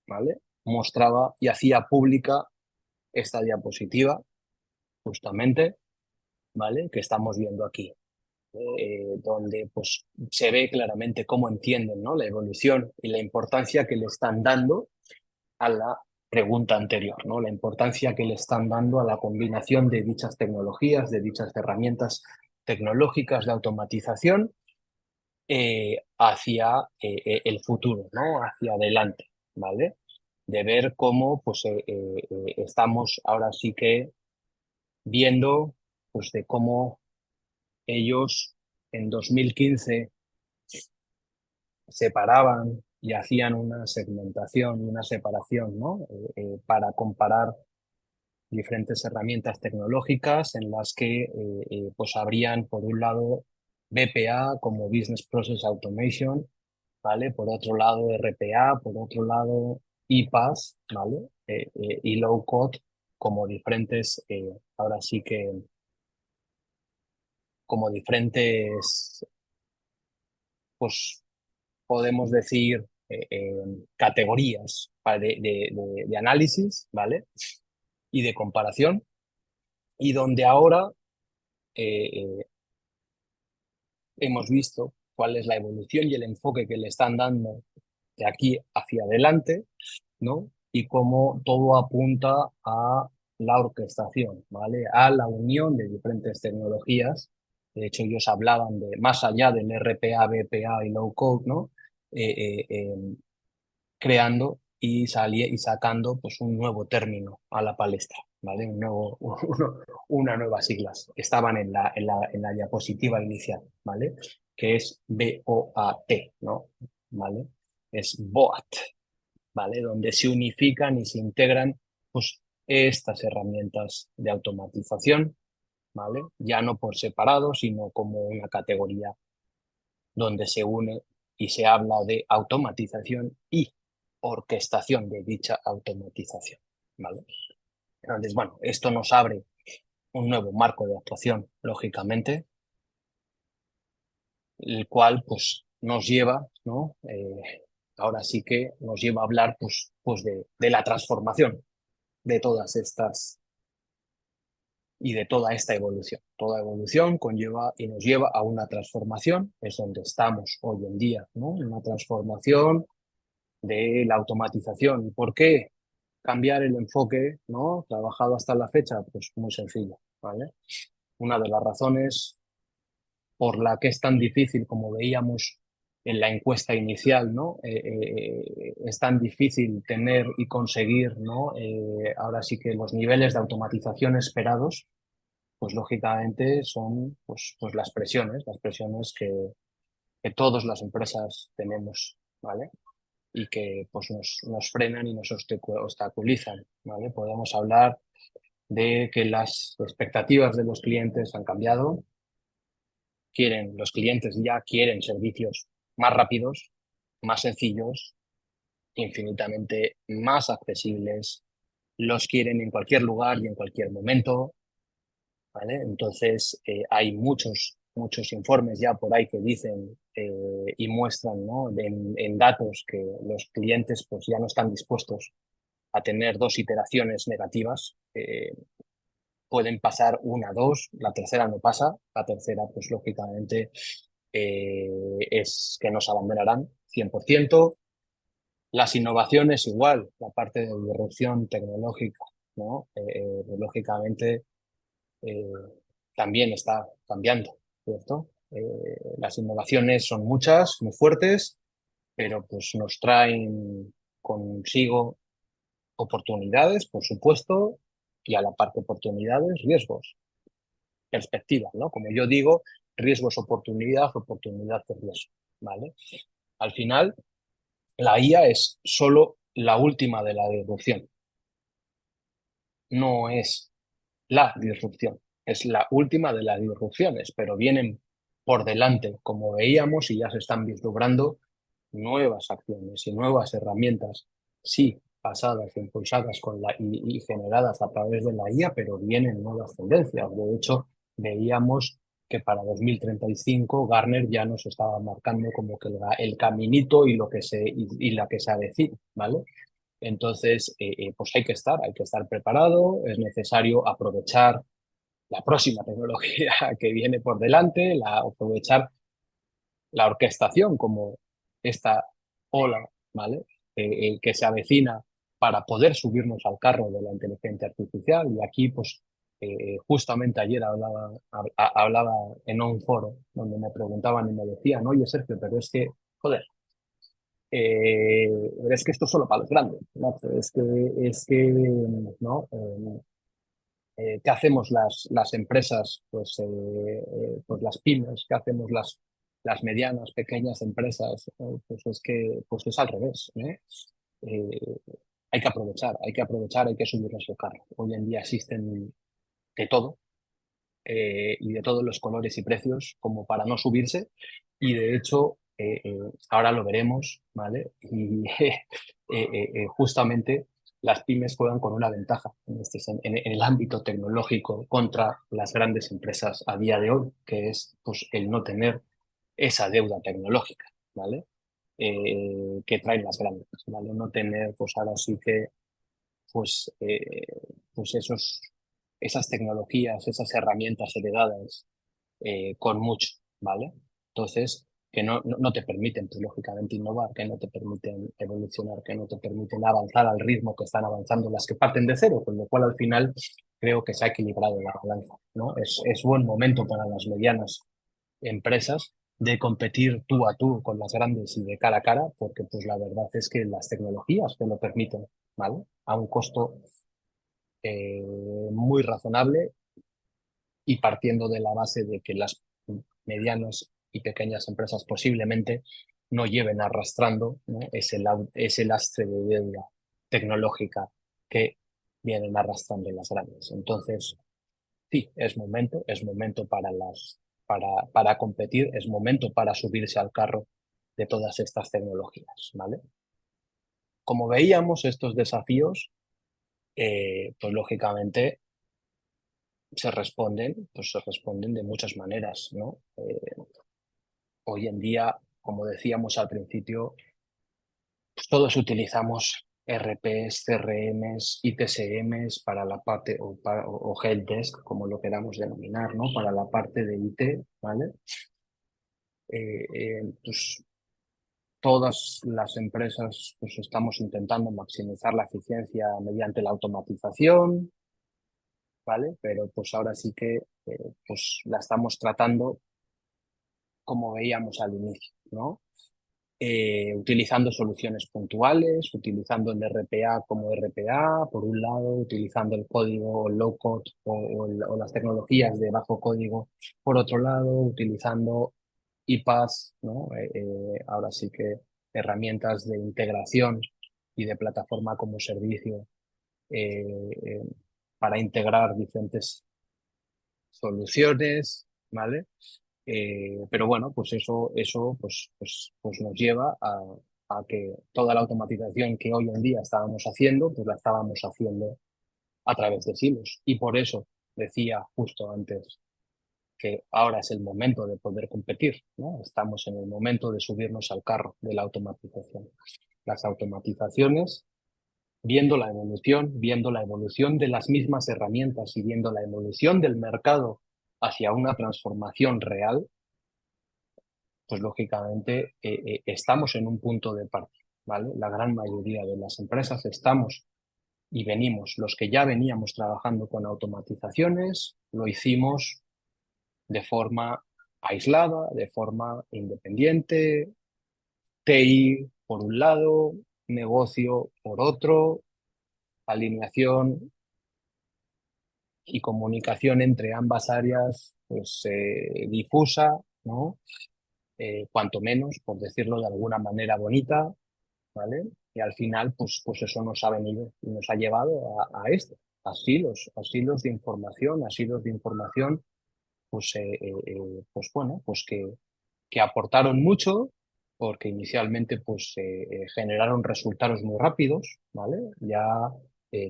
¿vale? Mostraba y hacía pública esta diapositiva, justamente, ¿vale? Que estamos viendo aquí, donde pues, se ve claramente cómo entienden, ¿no? La evolución y la importancia que le están dando a la pregunta anterior, ¿no? La importancia que le están dando a la combinación de dichas tecnologías, de dichas herramientas tecnológicas de automatización hacia el futuro, ¿no? Hacia adelante, ¿vale? De ver cómo pues, estamos ahora sí que viendo pues, de cómo ellos en 2015 separaban y hacían una segmentación y una separación, ¿no? Para comparar diferentes herramientas tecnológicas en las que pues habrían, por un lado, BPA como Business Process Automation, ¿vale? Por otro lado, RPA, por otro lado, iPaaS, ¿vale? Y Low Code como diferentes, ahora sí que, como diferentes, pues podemos decir, categorías de análisis, ¿vale? Y de comparación, y donde ahora eh, hemos visto cuál es la evolución y el enfoque que le están dando de aquí hacia adelante, ¿no? Y cómo todo apunta a la orquestación, ¿vale? A la unión de diferentes tecnologías. De hecho, ellos hablaban de, más allá del RPA, BPA y Low Code, ¿no? Creando y sacando pues, un nuevo término a la palestra, ¿vale? Una nueva siglas. Estaban en la diapositiva inicial, ¿vale? Que es BOAT, ¿no? ¿Vale? Es BOAT, ¿vale? Donde se unifican y se integran pues, estas herramientas de automatización, ¿vale? Ya no por separado, sino como una categoría donde se une y se habla de automatización y orquestación de dicha automatización, ¿vale? Entonces, bueno, esto nos abre un nuevo marco de actuación, lógicamente, el cual, pues, nos lleva, ¿no? Ahora sí que nos lleva a hablar, pues de la transformación de todas estas y de toda esta evolución. Toda evolución conlleva y nos lleva a una transformación, es donde estamos hoy en día, ¿no? Una transformación de la automatización. ¿Y por qué cambiar el enfoque, ¿no? Trabajado hasta la fecha? Pues muy sencillo, ¿vale? Una de las razones por la que es tan difícil, como veíamos en la encuesta inicial, ¿no? Es tan difícil tener y conseguir, ¿no? Ahora sí que los niveles de automatización esperados, pues lógicamente son pues las presiones que todas las empresas tenemos, ¿vale? Y que pues nos frenan y nos obstaculizan, ¿vale? Podemos hablar de que las expectativas de los clientes han cambiado, los clientes ya quieren servicios más rápidos, más sencillos, infinitamente más accesibles, los quieren en cualquier lugar y en cualquier momento, ¿vale? Entonces, hay muchos informes ya por ahí que dicen y muestran, ¿no? En datos que los clientes pues, ya no están dispuestos a tener dos iteraciones negativas. Pueden pasar una, dos, la tercera no pasa, la tercera, pues lógicamente, es que nos abandonarán 100%. Las innovaciones igual, la parte de disrupción tecnológica, ¿no? Lógicamente eh, también está cambiando, ¿cierto? Las innovaciones son muchas, muy fuertes, pero pues nos traen consigo oportunidades, por supuesto, y a la parte oportunidades, riesgos, perspectivas, ¿no? Como yo digo, riesgos, oportunidad, oportunidad, riesgo, ¿vale? Al final, la IA es solo la última de la disrupción, no es la disrupción, es la última de las disrupciones, pero vienen por delante, como veíamos, y ya se están vislumbrando nuevas acciones y nuevas herramientas, sí, basadas, impulsadas y generadas a través de la IA, pero vienen nuevas tendencias. De hecho, veíamos que para 2035 Gartner ya nos estaba marcando como que el caminito y y la que se avecina, ¿vale? Entonces, pues hay que estar preparado, es necesario aprovechar la próxima tecnología que viene por delante, aprovechar la orquestación como esta ola, ¿vale? Que se avecina para poder subirnos al carro de la inteligencia artificial. Y aquí, pues, justamente ayer hablaba en un foro donde me preguntaban y me decían, oye, Sergio, pero es que, joder, es que esto es solo para los grandes, ¿no? ¿no? ¿Qué hacemos las empresas, pues las pymes? ¿Qué hacemos las medianas, pequeñas empresas? Pues es que pues es al revés, ¿no? Eh, hay que subirnos al carro. Hoy en día existen de todo y de todos los colores y precios como para no subirse y de hecho ahora lo veremos, ¿vale? Y justamente las pymes juegan con una ventaja en el ámbito tecnológico contra las grandes empresas a día de hoy, que es pues, el no tener esa deuda tecnológica, ¿vale? Que traen las grandes, ¿vale? No tener, pues ahora sí que, pues, pues esas tecnologías, esas herramientas heredadas con mucho, ¿vale? Entonces, que no te permiten, pues, lógicamente, innovar, que no te permiten evolucionar, que no te permiten avanzar al ritmo que están avanzando las que parten de cero, con lo cual al final creo que se ha equilibrado la balanza, ¿no? Es buen momento para las medianas empresas de competir tú a tú con las grandes y de cara a cara, porque pues la verdad es que las tecnologías te lo permiten, ¿vale? A un costo muy razonable y partiendo de la base de que las medianas y pequeñas empresas posiblemente no lleven arrastrando, ¿no? ese lastre de deuda tecnológica que vienen arrastrando las grandes. Entonces, sí, es momento para competir, es momento para subirse al carro de todas estas tecnologías, ¿vale? Como veíamos, estos desafíos, pues lógicamente pues se responden de muchas maneras, ¿no? Hoy en día, como decíamos al principio, pues todos utilizamos RPs, CRMs, ITSMs para la parte, o helpdesk, como lo queramos denominar, ¿no? Para la parte de IT, ¿vale? Pues todas las empresas pues estamos intentando maximizar la eficiencia mediante la automatización, ¿vale? Pero pues ahora sí que pues la estamos tratando como veíamos al inicio, ¿no? Utilizando soluciones puntuales, utilizando el RPA como RPA, por un lado, utilizando el código low code o las tecnologías de bajo código, por otro lado, utilizando iPaaS, ¿no? Ahora sí que herramientas de integración y de plataforma como servicio eh, eh, para integrar diferentes soluciones, ¿vale? Pero bueno, pues eso pues nos lleva a que toda la automatización que hoy en día estábamos haciendo, pues la estábamos haciendo a través de silos. Y por eso decía justo antes que ahora es el momento de poder competir, ¿no? Estamos en el momento de subirnos al carro de la automatización. Las automatizaciones, viendo la evolución de las mismas herramientas y viendo la evolución del mercado hacia una transformación real, pues lógicamente estamos en un punto de partida, ¿vale? La gran mayoría de las empresas estamos y venimos, los que ya veníamos trabajando con automatizaciones, lo hicimos de forma aislada, de forma independiente, TI por un lado, negocio por otro, alineación y comunicación entre ambas áreas pues difusa, ¿no? Cuanto menos, por decirlo de alguna manera bonita, ¿vale? Y al final, pues eso nos ha venido y nos ha llevado a esto, a silos de información, pues bueno, pues que aportaron mucho porque inicialmente pues generaron resultados muy rápidos, ¿vale? Ya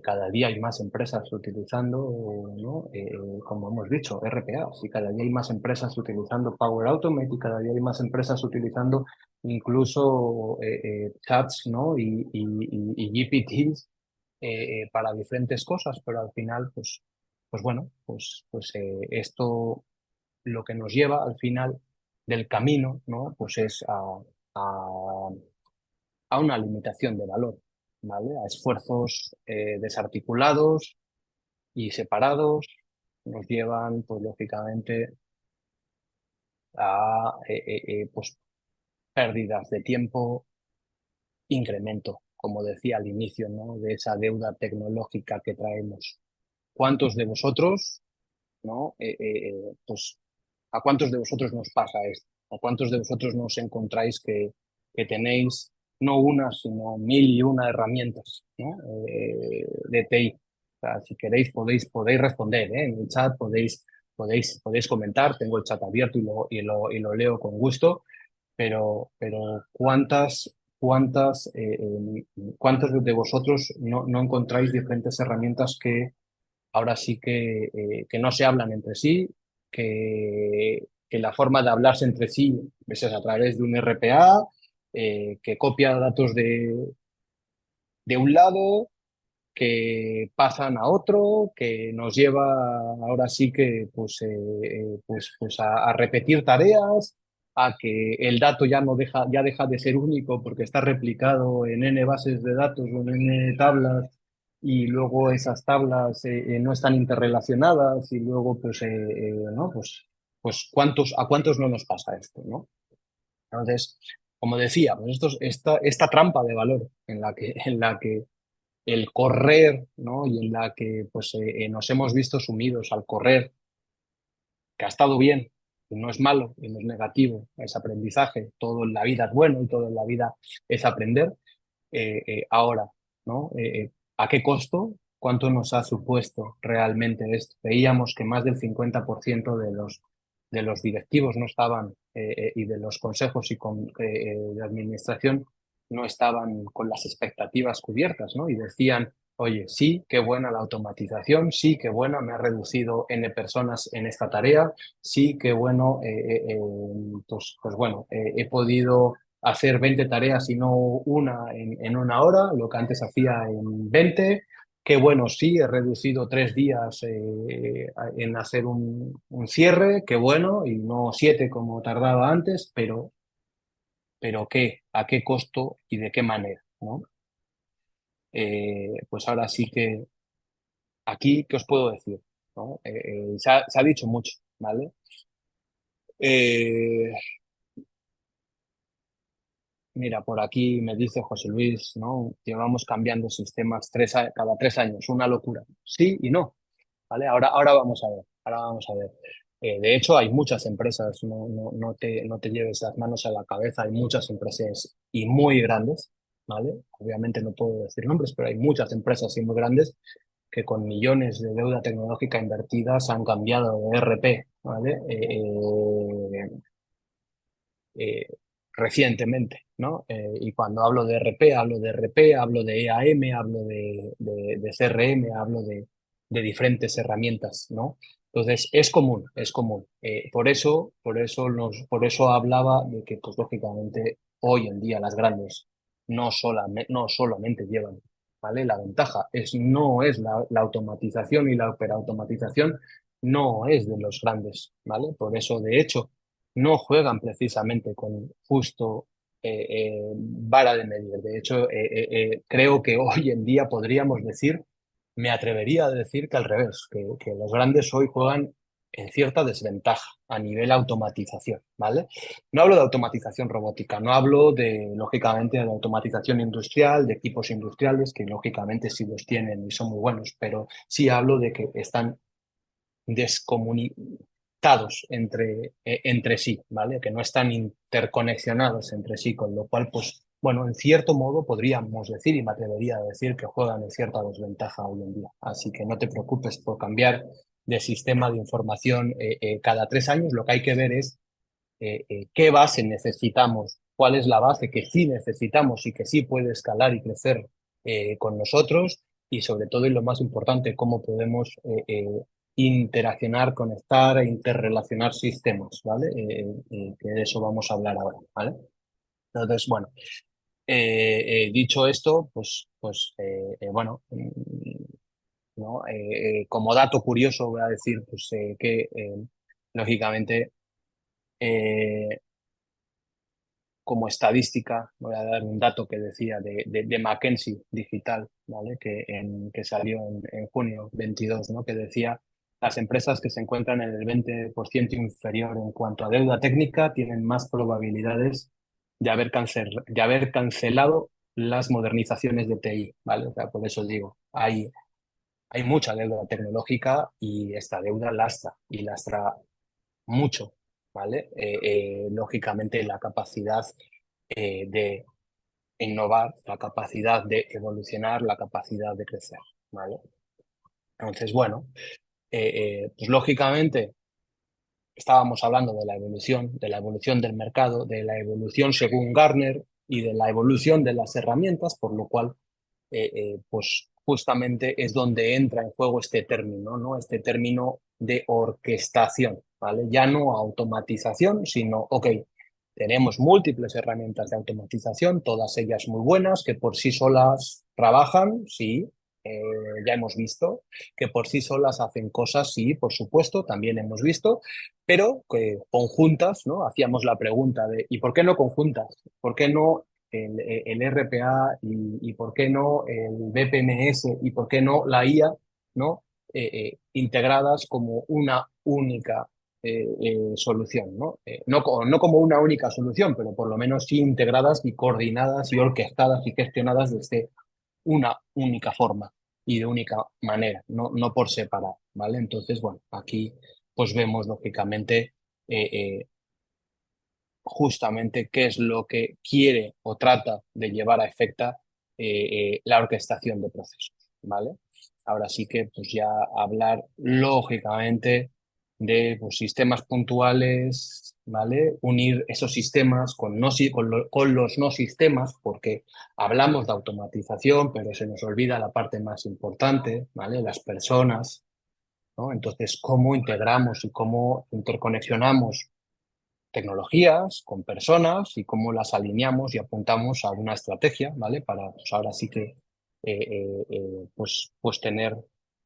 cada día hay más empresas utilizando, ¿no? Como hemos dicho, RPAs, y cada día hay más empresas utilizando Power Automate y cada día hay más empresas utilizando incluso chats, ¿no? Y GPTs para diferentes cosas, pero al final, pues bueno, esto lo que nos lleva al final del camino, ¿no? Pues es a, a una limitación de valor, ¿vale? A esfuerzos desarticulados y separados nos llevan, pues lógicamente, a pues, pérdidas de tiempo, incremento, como decía al inicio, ¿no? De esa deuda tecnológica que traemos. ¿Cuántos de vosotros, ¿no? Pues ¿a cuántos de vosotros nos pasa esto? ¿A cuántos de vosotros nos encontráis que tenéis no una, sino mil y una herramientas, ¿no? De TI? O sea, si queréis, podéis responder, ¿eh? En el chat, podéis comentar. Tengo el chat abierto y lo leo con gusto, pero ¿cuántos de vosotros no encontráis diferentes herramientas que ahora sí que no se hablan entre sí, que la forma de hablarse entre sí es a través de un RPA, que copia datos de un lado, que pasan a otro, que nos lleva ahora sí que pues a repetir tareas, a que el dato ya deja de ser único porque está replicado en n bases de datos o en n tablas y luego esas tablas no están interrelacionadas y luego ¿no? ¿A cuántos no nos pasa esto, ¿no? Entonces, como decía, pues esta trampa de valor en la que el correr, ¿no? Y en la que pues, nos hemos visto sumidos al correr, que ha estado bien, y no es malo, y no es negativo, es aprendizaje, todo en la vida es bueno y todo en la vida es aprender. Ahora, ¿no? ¿A qué costo? ¿Cuánto nos ha supuesto realmente esto? Veíamos que más del 50% de los directivos no estaban y de los consejos de administración no estaban con las expectativas cubiertas, ¿no? Y decían, oye, sí, qué buena la automatización, sí, qué buena, me ha reducido N personas en esta tarea, sí, qué bueno, pues bueno, he podido hacer 20 tareas y no una en una hora, lo que antes hacía en 20. Qué bueno, sí, he reducido 3 días en hacer un cierre, qué bueno, y no 7 como tardaba antes, pero ¿qué? ¿A qué costo y de qué manera? ¿No? Pues ahora sí que aquí, ¿qué os puedo decir? ¿No? Se ha dicho mucho, ¿vale? Eh, Mira, por aquí me dice José Luis, ¿no? Llevamos cambiando sistemas cada 3 años, una locura. Sí y no, ¿vale? Ahora vamos a ver, ahora vamos a ver. De hecho, hay muchas empresas, no te lleves las manos a la cabeza, hay muchas empresas y muy grandes, ¿vale? Obviamente no puedo decir nombres, pero hay muchas empresas y muy grandes que con millones de deuda tecnológica invertidas han cambiado de ERP, ¿vale? Eh, recientemente, ¿no? Y cuando hablo de RP, hablo de EAM, hablo de CRM, hablo de diferentes herramientas, ¿no? Entonces, es común, es común. Por eso hablaba de que, pues lógicamente, hoy en día las grandes no solamente llevan, ¿vale? La ventaja no es la automatización y la hiperautomatización no es de los grandes, ¿vale? Por eso, de hecho, no juegan precisamente con justo vara de medir. De hecho, creo que hoy en día podríamos decir, me atrevería a decir que al revés, que los grandes hoy juegan en cierta desventaja a nivel automatización, ¿vale? No hablo de automatización robótica, no hablo de, lógicamente, de automatización industrial, de equipos industriales, que lógicamente sí los tienen y son muy buenos, pero sí hablo de que están descomunicados entre sí, ¿vale? Que no están interconexionados entre sí, con lo cual, pues, bueno, en cierto modo podríamos decir, y me atrevería a decir, que juegan en cierta desventaja hoy en día. Así que no te preocupes por cambiar de sistema de información cada 3 años. Lo que hay que ver es qué base necesitamos, cuál es la base que sí necesitamos y que sí puede escalar y crecer con nosotros, y sobre todo, y lo más importante, cómo podemos interaccionar, conectar e interrelacionar sistemas, ¿vale? Que de eso vamos a hablar ahora, ¿vale? Entonces, bueno, dicho esto, bueno, ¿no? Como dato curioso voy a decir pues, lógicamente, eh, como estadística, voy a dar un dato que decía de McKinsey Digital, ¿vale? Que salió en junio 22, ¿no? Que decía, las empresas que se encuentran en el 20% inferior en cuanto a deuda técnica tienen más probabilidades de haber cancelado las modernizaciones de TI, ¿vale? O sea, por eso digo, hay mucha deuda tecnológica y esta deuda lastra, y lastra mucho, ¿vale? Lógicamente, la capacidad de innovar, la capacidad de evolucionar, la capacidad de crecer, ¿vale? Entonces, bueno, pues lógicamente estábamos hablando de la evolución del mercado, de la evolución según Gartner y de la evolución de las herramientas, por lo cual, pues justamente es donde entra en juego este término, ¿no? Este término de orquestación, ¿vale? Ya no automatización, sino, ok, tenemos múltiples herramientas de automatización, todas ellas muy buenas, que por sí solas trabajan, sí, eh, ya hemos visto, que por sí solas hacen cosas, sí, por supuesto, también hemos visto, pero que conjuntas, ¿no? Hacíamos la pregunta de, ¿y por qué no conjuntas? ¿Por qué no el RPA y por qué no el BPMS y por qué no la IA, ¿no? Integradas como una única solución, ¿no? No como una única solución, pero por lo menos sí integradas y coordinadas y orquestadas y gestionadas desde una única forma y de única manera, no por separar, ¿vale? Entonces, bueno, aquí pues vemos lógicamente justamente qué es lo que quiere o trata de llevar a efecto la orquestación de procesos, ¿vale? Ahora sí que pues ya hablar lógicamente de pues, sistemas puntuales, ¿vale? Unir esos sistemas con los no sistemas, porque hablamos de automatización, pero se nos olvida la parte más importante, ¿vale? Las personas, ¿no? Entonces, ¿cómo integramos y cómo interconexionamos tecnologías con personas y cómo las alineamos y apuntamos a una estrategia, ¿vale? Para pues, ahora sí que pues tener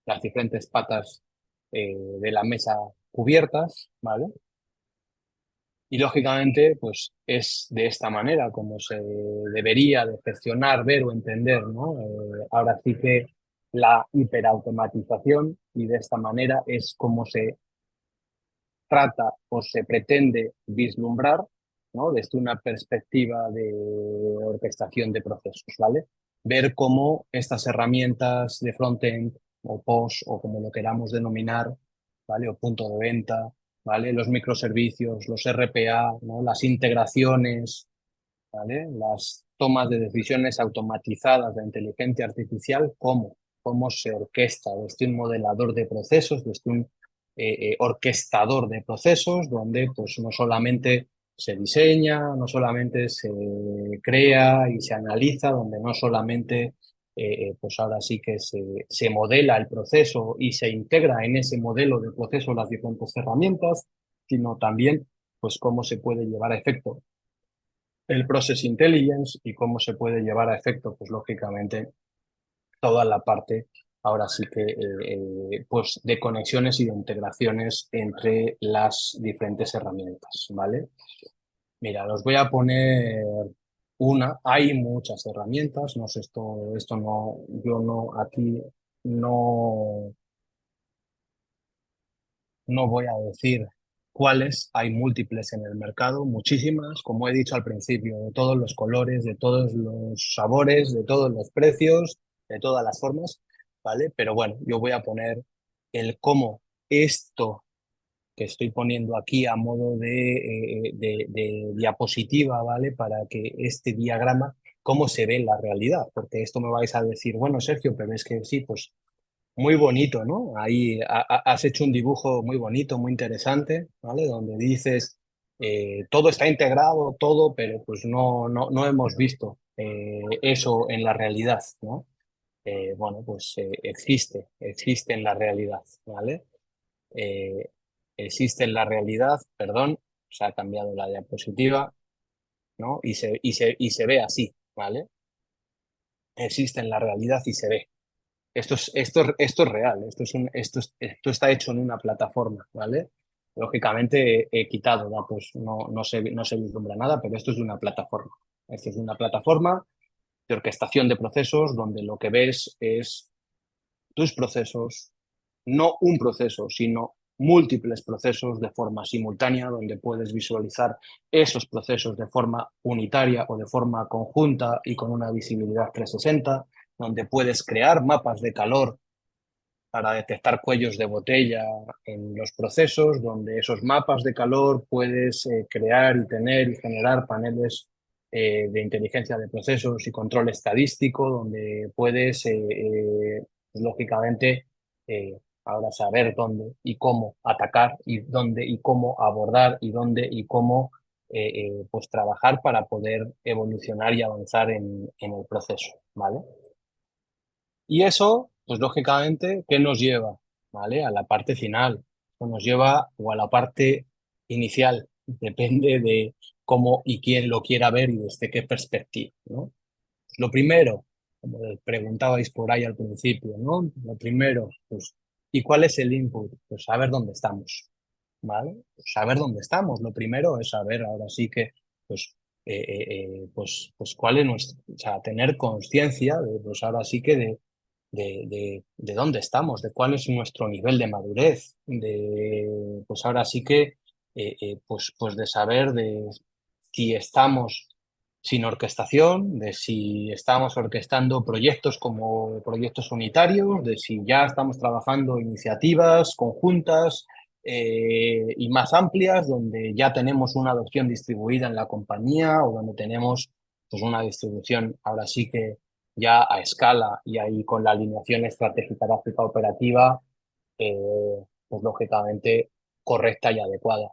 las diferentes patas de la mesa cubiertas, ¿vale? Y lógicamente, pues es de esta manera como se debería de gestionar, ver o entender, ¿no? Ahora sí que la hiperautomatización, y de esta manera es como se trata o se pretende vislumbrar, ¿no? Desde una perspectiva de orquestación de procesos, ¿vale? Ver cómo estas herramientas de frontend o post o como lo queramos denominar, ¿vale? O punto de venta, ¿vale? Los microservicios, los RPA, ¿no? Las integraciones, ¿vale? Las tomas de decisiones automatizadas de inteligencia artificial, ¿cómo? cómo se orquesta desde un modelador de procesos, desde un orquestador de procesos, donde pues no solamente se diseña, no solamente se crea y se analiza, donde no solamente pues ahora sí que se modela el proceso y se integra en ese modelo de proceso las diferentes herramientas, sino también pues cómo se puede llevar a efecto el Process Intelligence y cómo se puede llevar a efecto, pues lógicamente, toda la parte, ahora sí que, pues de conexiones y de integraciones entre las diferentes herramientas, ¿vale? Mira, los voy a poner hay muchas herramientas, no sé, esto no, yo no, aquí no, no voy a decir cuáles, hay múltiples en el mercado, muchísimas, como he dicho al principio, de todos los colores, de todos los sabores, de todos los precios, de todas las formas, ¿vale? Pero bueno, yo voy a poner el cómo esto que estoy poniendo aquí a modo de diapositiva, ¿vale? Para que este diagrama, cómo se ve en la realidad, porque esto me vais a decir, bueno, Sergio, pero es que sí, pues muy bonito, ¿no? Ahí has hecho un dibujo muy bonito, muy interesante, ¿vale? Donde dices, todo está integrado, todo, pero pues no hemos visto eso en la realidad, ¿no? Bueno, pues existe en la realidad, ¿vale? Eh, existe en la realidad, perdón, se ha cambiado la diapositiva, ¿no? Y se ve así, ¿vale? Existe en la realidad y se ve. Esto es real, esto está hecho en una plataforma, ¿vale? Lógicamente he quitado datos, no se vislumbra nada, pero esto es de una plataforma. Esto es de una plataforma de orquestación de procesos donde lo que ves es tus procesos, no un proceso, sino múltiples procesos de forma simultánea, donde puedes visualizar esos procesos de forma unitaria o de forma conjunta y con una visibilidad 360, donde puedes crear mapas de calor para detectar cuellos de botella en los procesos, donde esos mapas de calor puedes crear y tener y generar paneles de inteligencia de procesos y control estadístico, donde puedes, lógicamente, eh, ahora saber dónde y cómo atacar y dónde y cómo abordar y dónde y cómo pues trabajar para poder evolucionar y avanzar en el proceso, ¿vale? Y eso, pues lógicamente, ¿qué nos lleva? ¿Vale? A la parte final, o nos lleva o a la parte inicial, depende de cómo y quién lo quiera ver y desde qué perspectiva, ¿no? Lo primero, como preguntabais por ahí al principio, ¿no? Lo primero, pues, ¿y cuál es el input? Pues saber dónde estamos, ¿vale? Pues saber dónde estamos. Lo primero es saber, ahora sí que, pues, pues cuál es nuestro, o sea, tener conciencia de, pues ahora sí que de dónde estamos, de cuál es nuestro nivel de madurez, pues ahora sí que, pues de saber de si estamos sin orquestación, de si estamos orquestando proyectos como proyectos unitarios, de si ya estamos trabajando iniciativas conjuntas y más amplias, donde ya tenemos una adopción distribuida en la compañía o donde tenemos pues una distribución ahora sí que ya a escala y ahí con la alineación estratégica gráfica operativa, pues lógicamente correcta y adecuada.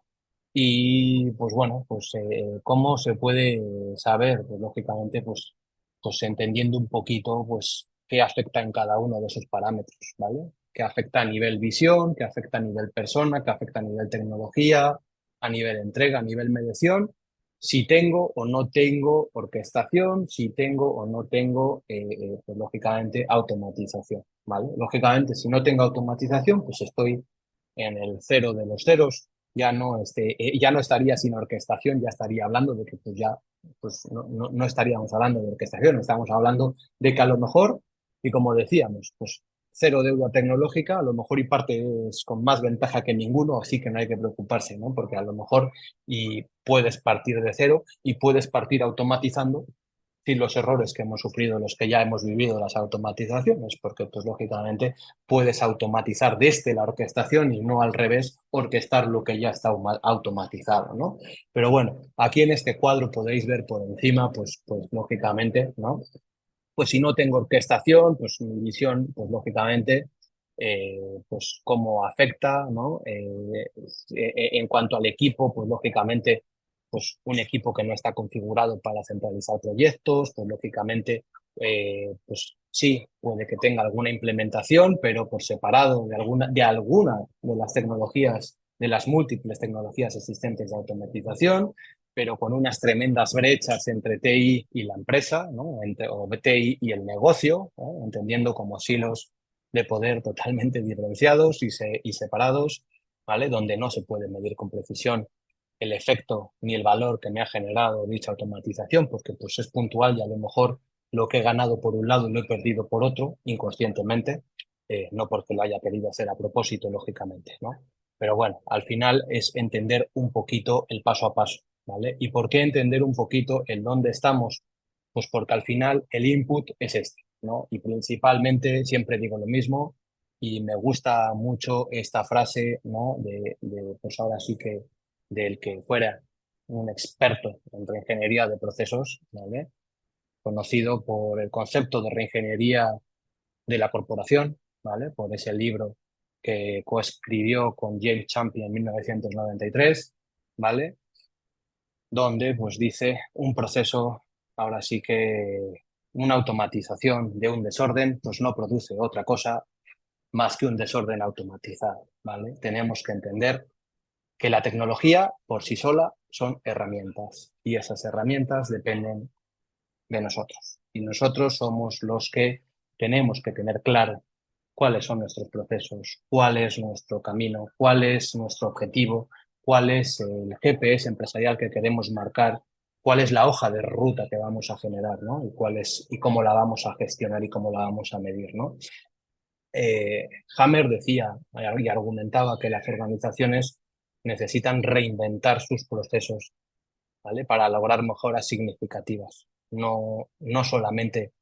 Y pues bueno, pues ¿cómo se puede saber? Pues lógicamente, pues entendiendo un poquito, pues qué afecta en cada uno de esos parámetros, ¿vale? Qué afecta a nivel visión, qué afecta a nivel persona, qué afecta a nivel tecnología, a nivel entrega, a nivel mediación, si tengo o no tengo orquestación, si tengo o no tengo, pues lógicamente, automatización, ¿vale? Lógicamente, si no tengo automatización, pues estoy en el cero de los ceros, ya no estaría sin orquestación, ya estaría hablando de que pues ya pues no estaríamos hablando de orquestación, estamos hablando de que a lo mejor, y como decíamos, pues cero deuda tecnológica, a lo mejor y parte es con más ventaja que ninguno, así que no hay que preocuparse, ¿no? Porque a lo mejor y puedes partir de cero y puedes partir automatizando sin los errores que hemos sufrido, los que ya hemos vivido las automatizaciones, porque pues lógicamente puedes automatizar desde la orquestación y no al revés, orquestar lo que ya está automatizado, ¿no? Pero bueno, aquí en este cuadro podéis ver por encima, pues lógicamente, ¿no? Pues si no tengo orquestación, pues mi visión, pues lógicamente, pues cómo afecta, ¿no? En cuanto al equipo, pues lógicamente, pues un equipo que no está configurado para centralizar proyectos, pues lógicamente, pues sí, puede que tenga alguna implementación, pero por separado de alguna de las tecnologías, de las múltiples tecnologías existentes de automatización, pero con unas tremendas brechas entre TI y la empresa, ¿no? O TI y el negocio, ¿no? Entendiendo como silos de poder totalmente diferenciados y separados, ¿vale? Donde no se puede medir con precisión el efecto ni el valor que me ha generado dicha automatización, porque pues es puntual y a lo mejor lo que he ganado por un lado lo he perdido por otro, inconscientemente, no porque lo haya querido hacer a propósito, lógicamente, ¿no? Pero bueno, al final es entender un poquito el paso a paso, ¿vale? ¿Y por qué entender un poquito el dónde estamos? Pues porque al final el input es este, ¿no? Y principalmente siempre digo lo mismo y me gusta mucho esta frase, ¿no? Pues ahora sí que del que fuera un experto en reingeniería de procesos, ¿vale? Conocido por el concepto de reingeniería de la corporación, ¿vale? Por ese libro que coescribió con James Champion en 1993, ¿vale? Donde pues dice un proceso, ahora sí que una automatización de un desorden, pues no produce otra cosa más que un desorden automatizado, ¿vale? Tenemos que entender que la tecnología por sí sola son herramientas y esas herramientas dependen de nosotros. Y nosotros somos los que tenemos que tener claro cuáles son nuestros procesos, cuál es nuestro camino, cuál es nuestro objetivo, cuál es el GPS empresarial que queremos marcar, cuál es la hoja de ruta que vamos a generar, ¿no? Y cómo la vamos a gestionar y cómo la vamos a medir, ¿no? Hammer decía y argumentaba que las organizaciones necesitan reinventar sus procesos, ¿vale? Para lograr mejoras significativas, no solamente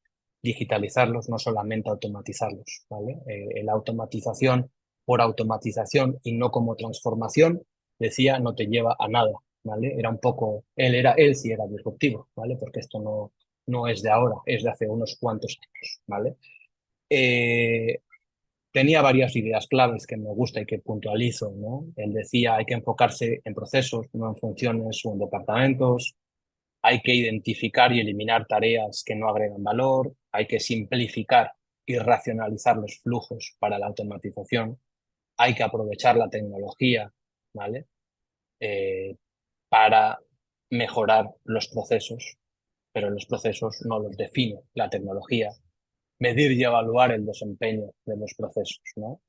digitalizarlos, no solamente automatizarlos, ¿vale? La automatización por automatización y no como transformación, decía, no te lleva a nada, ¿vale? Era un poco, él sí era disruptivo, ¿vale? Porque esto no es de ahora, es de hace unos cuantos años, ¿vale? Eh, Tenía varias ideas claves que me gusta y que puntualizo, ¿no? Él decía, hay que enfocarse en procesos, no en funciones o en departamentos. Hay que identificar y eliminar tareas que no agregan valor. Hay que simplificar y racionalizar los flujos para la automatización. Hay que aprovechar la tecnología, ¿vale? Eh, para mejorar los procesos, pero los procesos no los define la tecnología. Medir y evaluar el desempeño de los procesos, ¿no?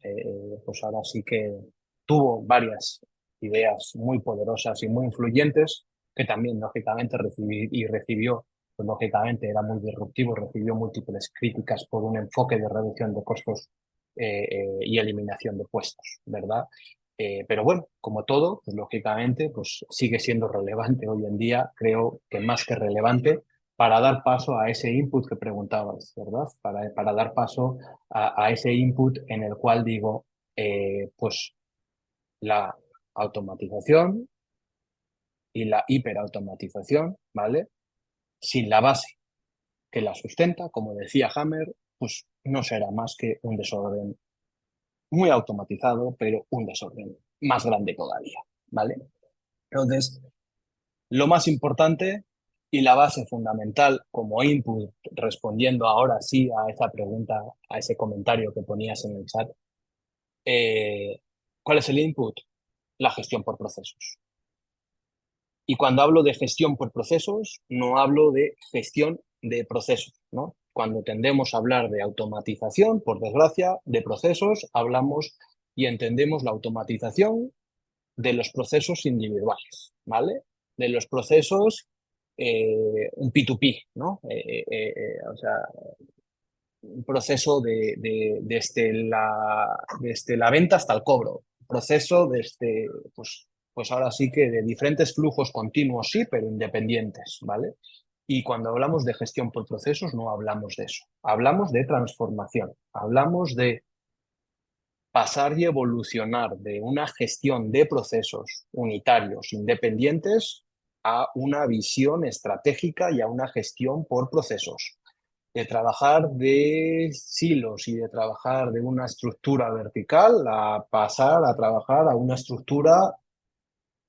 Pues ahora sí que tuvo varias ideas muy poderosas y muy influyentes que también, lógicamente, recibió, pues lógicamente era muy disruptivo, recibió múltiples críticas por un enfoque de reducción de costos y eliminación de puestos, ¿verdad? Pero bueno, como todo, pues lógicamente, pues sigue siendo relevante hoy en día, creo que más que relevante, para dar paso a ese input que preguntabas, ¿verdad? Para dar paso a ese input en el cual digo, pues la automatización y la hiperautomatización, ¿vale? Sin la base que la sustenta, como decía Hammer, pues no será más que un desorden muy automatizado, pero un desorden más grande todavía, ¿vale? Entonces, lo más importante y la base fundamental como input, respondiendo ahora sí a esa pregunta, a ese comentario que ponías en el chat, eh, ¿cuál es el input? La gestión por procesos. Y cuando hablo de gestión por procesos, no hablo de gestión de procesos, ¿no? Cuando tendemos a hablar de automatización, por desgracia, de procesos, hablamos y entendemos la automatización de los procesos individuales, ¿vale? De los procesos, un P2P, ¿no? O sea, un proceso desde la venta hasta el cobro, proceso desde, pues ahora sí que de diferentes flujos continuos, sí, pero independientes, ¿vale? Y cuando hablamos de gestión por procesos, no hablamos de eso. Hablamos de transformación, hablamos de pasar y evolucionar de una gestión de procesos unitarios, independientes, a una visión estratégica y a una gestión por procesos. de trabajar de silos y de trabajar de una estructura vertical a pasar a trabajar a una estructura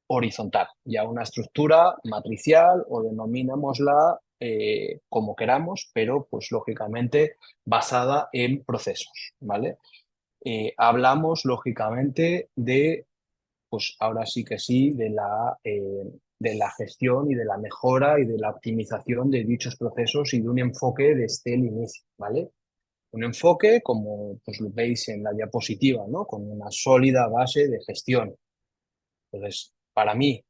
horizontal y a una estructura matricial o denominémosla como queramos, pero pues lógicamente basada en procesos, ¿vale? Hablamos lógicamente de, pues ahora sí que sí, de la gestión y de la mejora y de la optimización de dichos procesos y de un enfoque desde el inicio, ¿vale? Un enfoque, como pues lo veis en la diapositiva, ¿no? Con una sólida base de gestión. Entonces, para mí,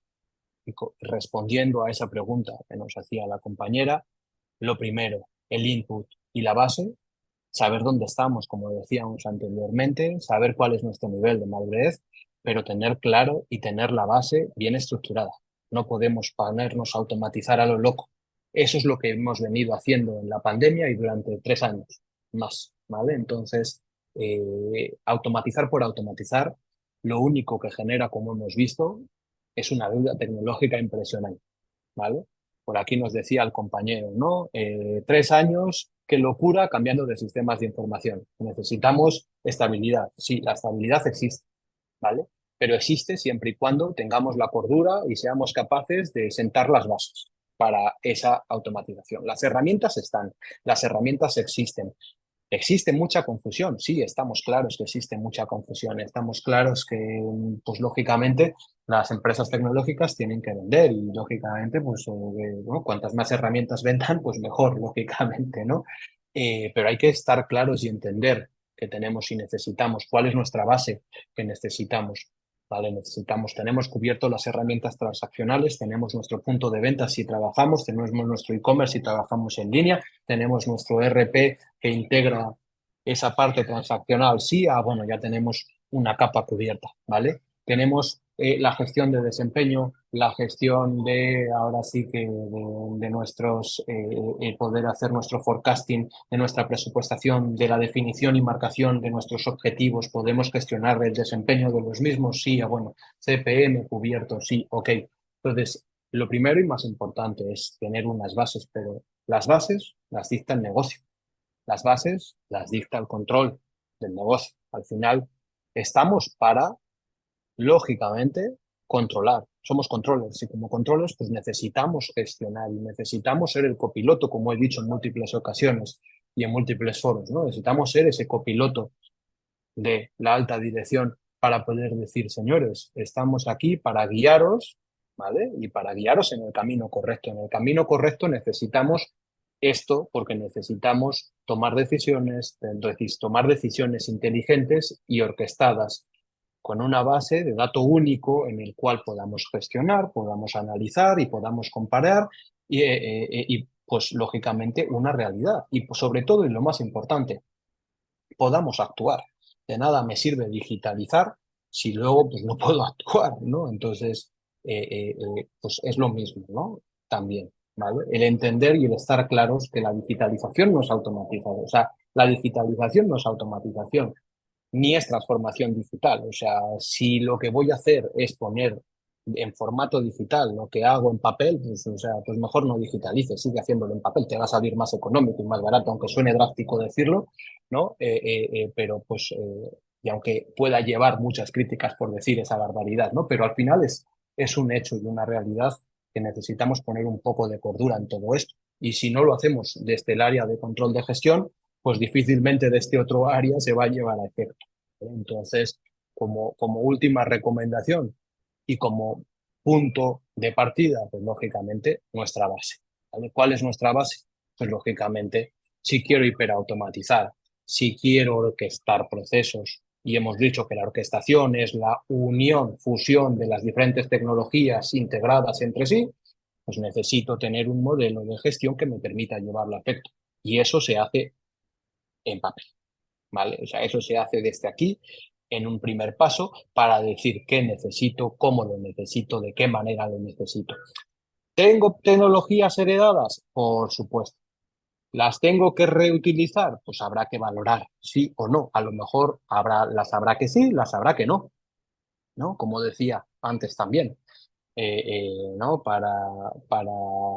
respondiendo a esa pregunta que nos hacía la compañera, lo primero, el input y la base, saber dónde estamos, como decíamos anteriormente, saber cuál es nuestro nivel de madurez, pero tener claro y tener la base bien estructurada. No podemos ponernos a automatizar a lo loco. Eso es lo que hemos venido haciendo en la pandemia y durante 3 años más, ¿vale? Entonces, automatizar por automatizar, lo único que genera, como hemos visto, es una deuda tecnológica impresionante, ¿vale? Por aquí nos decía el compañero, ¿no? 3 años, qué locura, cambiando de sistemas de información. Necesitamos estabilidad. Sí, la estabilidad existe, ¿vale? Pero existe siempre y cuando tengamos la cordura y seamos capaces de sentar las bases para esa automatización. Las herramientas están, las herramientas existen. Existe mucha confusión, sí, estamos claros que existe mucha confusión, estamos claros que, pues lógicamente, las empresas tecnológicas tienen que vender y lógicamente, pues, bueno, cuantas más herramientas vendan, pues mejor, lógicamente, ¿no? Pero hay que estar claros y entender qué tenemos y necesitamos, cuál es nuestra base que necesitamos. ¿Vale? Tenemos cubierto las herramientas transaccionales, tenemos nuestro punto de venta si trabajamos, tenemos nuestro e-commerce si trabajamos en línea, tenemos nuestro ERP que integra esa parte transaccional, sí, bueno, ya tenemos una capa cubierta, ¿vale? Tenemos la gestión de desempeño, la gestión de, ahora sí que de nuestros, poder hacer nuestro forecasting, de nuestra presupuestación, de la definición y marcación de nuestros objetivos, podemos gestionar el desempeño de los mismos, sí, bueno, CPM cubierto, sí, ok. Entonces, lo primero y más importante es tener unas bases, pero las bases las dicta el negocio. Las bases las dicta el control del negocio. Al final, estamos para, lógicamente, controlar. Somos controllers y como controllers pues necesitamos gestionar y necesitamos ser el copiloto, como he dicho en múltiples ocasiones y en múltiples foros, ¿no? Necesitamos ser ese copiloto de la alta dirección para poder decir, señores, estamos aquí para guiaros, ¿vale? Y para guiaros en el camino correcto. En el camino correcto necesitamos esto porque necesitamos tomar decisiones, tomar decisiones inteligentes y orquestadas con una base de dato único en el cual podamos gestionar, podamos analizar y podamos comparar y pues lógicamente una realidad. Y pues, sobre todo, y lo más importante, podamos actuar. De nada me sirve digitalizar si luego pues no puedo actuar, ¿no? Entonces, pues es lo mismo, ¿no? También, ¿vale? El entender y el estar claros que la digitalización no es automatización, o sea, la digitalización no es automatización, ni es transformación digital. O sea, si lo que voy a hacer es poner en formato digital lo que hago en papel, pues, o sea, pues mejor no digitalices, sigue haciéndolo en papel, te va a salir más económico y más barato, aunque suene drástico decirlo, ¿no? Pero pues, y aunque pueda llevar muchas críticas por decir esa barbaridad, ¿no? Pero al final es un hecho y una realidad que necesitamos poner un poco de cordura en todo esto. Y si no lo hacemos desde el área de control de gestión, pues difícilmente de este otro área se va a llevar a efecto. Entonces, como última recomendación y como punto de partida, pues lógicamente nuestra base. ¿Vale? ¿Cuál es nuestra base? Pues lógicamente, si quiero hiperautomatizar, si quiero orquestar procesos, y hemos dicho que la orquestación es la unión, fusión de las diferentes tecnologías integradas entre sí, pues necesito tener un modelo de gestión que me permita llevarlo a efecto. Y eso se hace en papel, ¿vale? O sea, eso se hace desde aquí en un primer paso para decir qué necesito, cómo lo necesito, de qué manera lo necesito. ¿Tengo tecnologías heredadas? Por supuesto. ¿Las tengo que reutilizar? Pues habrá que valorar sí o no. A lo mejor las habrá que sí, las habrá que no, ¿no? Como decía antes también. ¿No? Para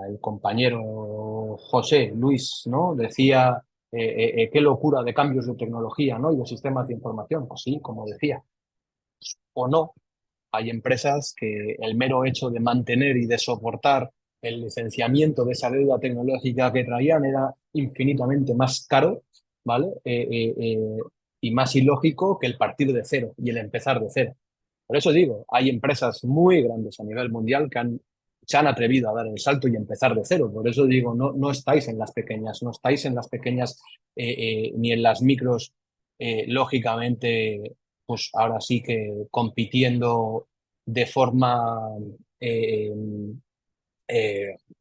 el compañero José Luis, ¿no? Decía, qué locura de cambios de tecnología, ¿no? Y de sistemas de información. Pues sí, como decía, o no. Hay empresas que el mero hecho de mantener y de soportar el licenciamiento de esa deuda tecnológica que traían era infinitamente más caro, ¿vale? Y más ilógico que el partir de cero y el empezar de cero. Por eso digo, hay empresas muy grandes a nivel mundial que se han atrevido a dar el salto y empezar de cero. Por eso digo, no estáis en las pequeñas, no estáis en las pequeñas ni en las micros, lógicamente, pues ahora sí que compitiendo de forma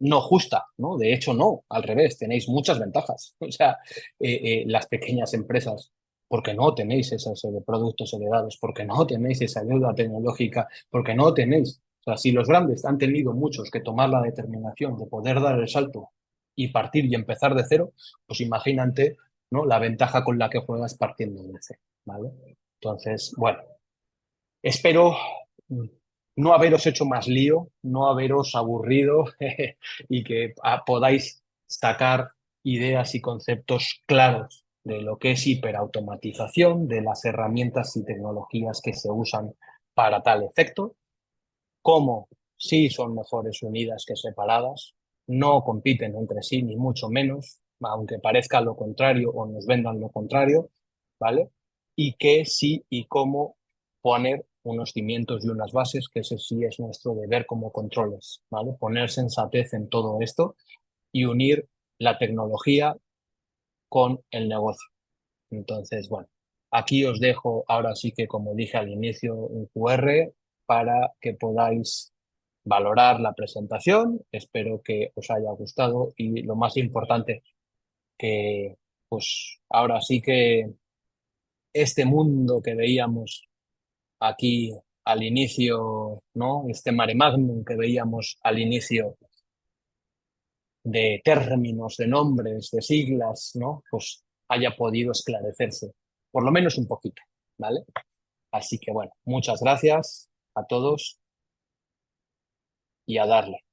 no justa, ¿no? De hecho, no, al revés, tenéis muchas ventajas. O sea, las pequeñas empresas, porque no tenéis esos productos heredados, porque no tenéis esa deuda tecnológica, porque no tenéis. O sea, si los grandes han tenido muchos que tomar la determinación de poder dar el salto y partir y empezar de cero, pues imagínate, ¿no? La ventaja con la que juegas partiendo de cero, ¿vale? Entonces, bueno, espero no haberos hecho más lío, no haberos aburrido y que podáis sacar ideas y conceptos claros de lo que es hiperautomatización, de las herramientas y tecnologías que se usan para tal efecto, cómo sí son mejores unidas que separadas, no compiten entre sí ni mucho menos, aunque parezca lo contrario o nos vendan lo contrario, ¿vale? Y qué sí y cómo poner unos cimientos y unas bases, que ese sí es nuestro deber como controles, ¿vale? Poner sensatez en todo esto y unir la tecnología con el negocio. Entonces, bueno, aquí os dejo ahora sí que, como dije al inicio, un QR para que podáis valorar la presentación. Espero que os haya gustado y lo más importante, que pues ahora sí que este mundo que veíamos aquí al inicio, ¿no? Este mare magnum que veíamos al inicio de términos, de nombres, de siglas, ¿no? Pues haya podido esclarecerse, por lo menos un poquito, ¿vale? Así que bueno, muchas gracias a todos y a darle.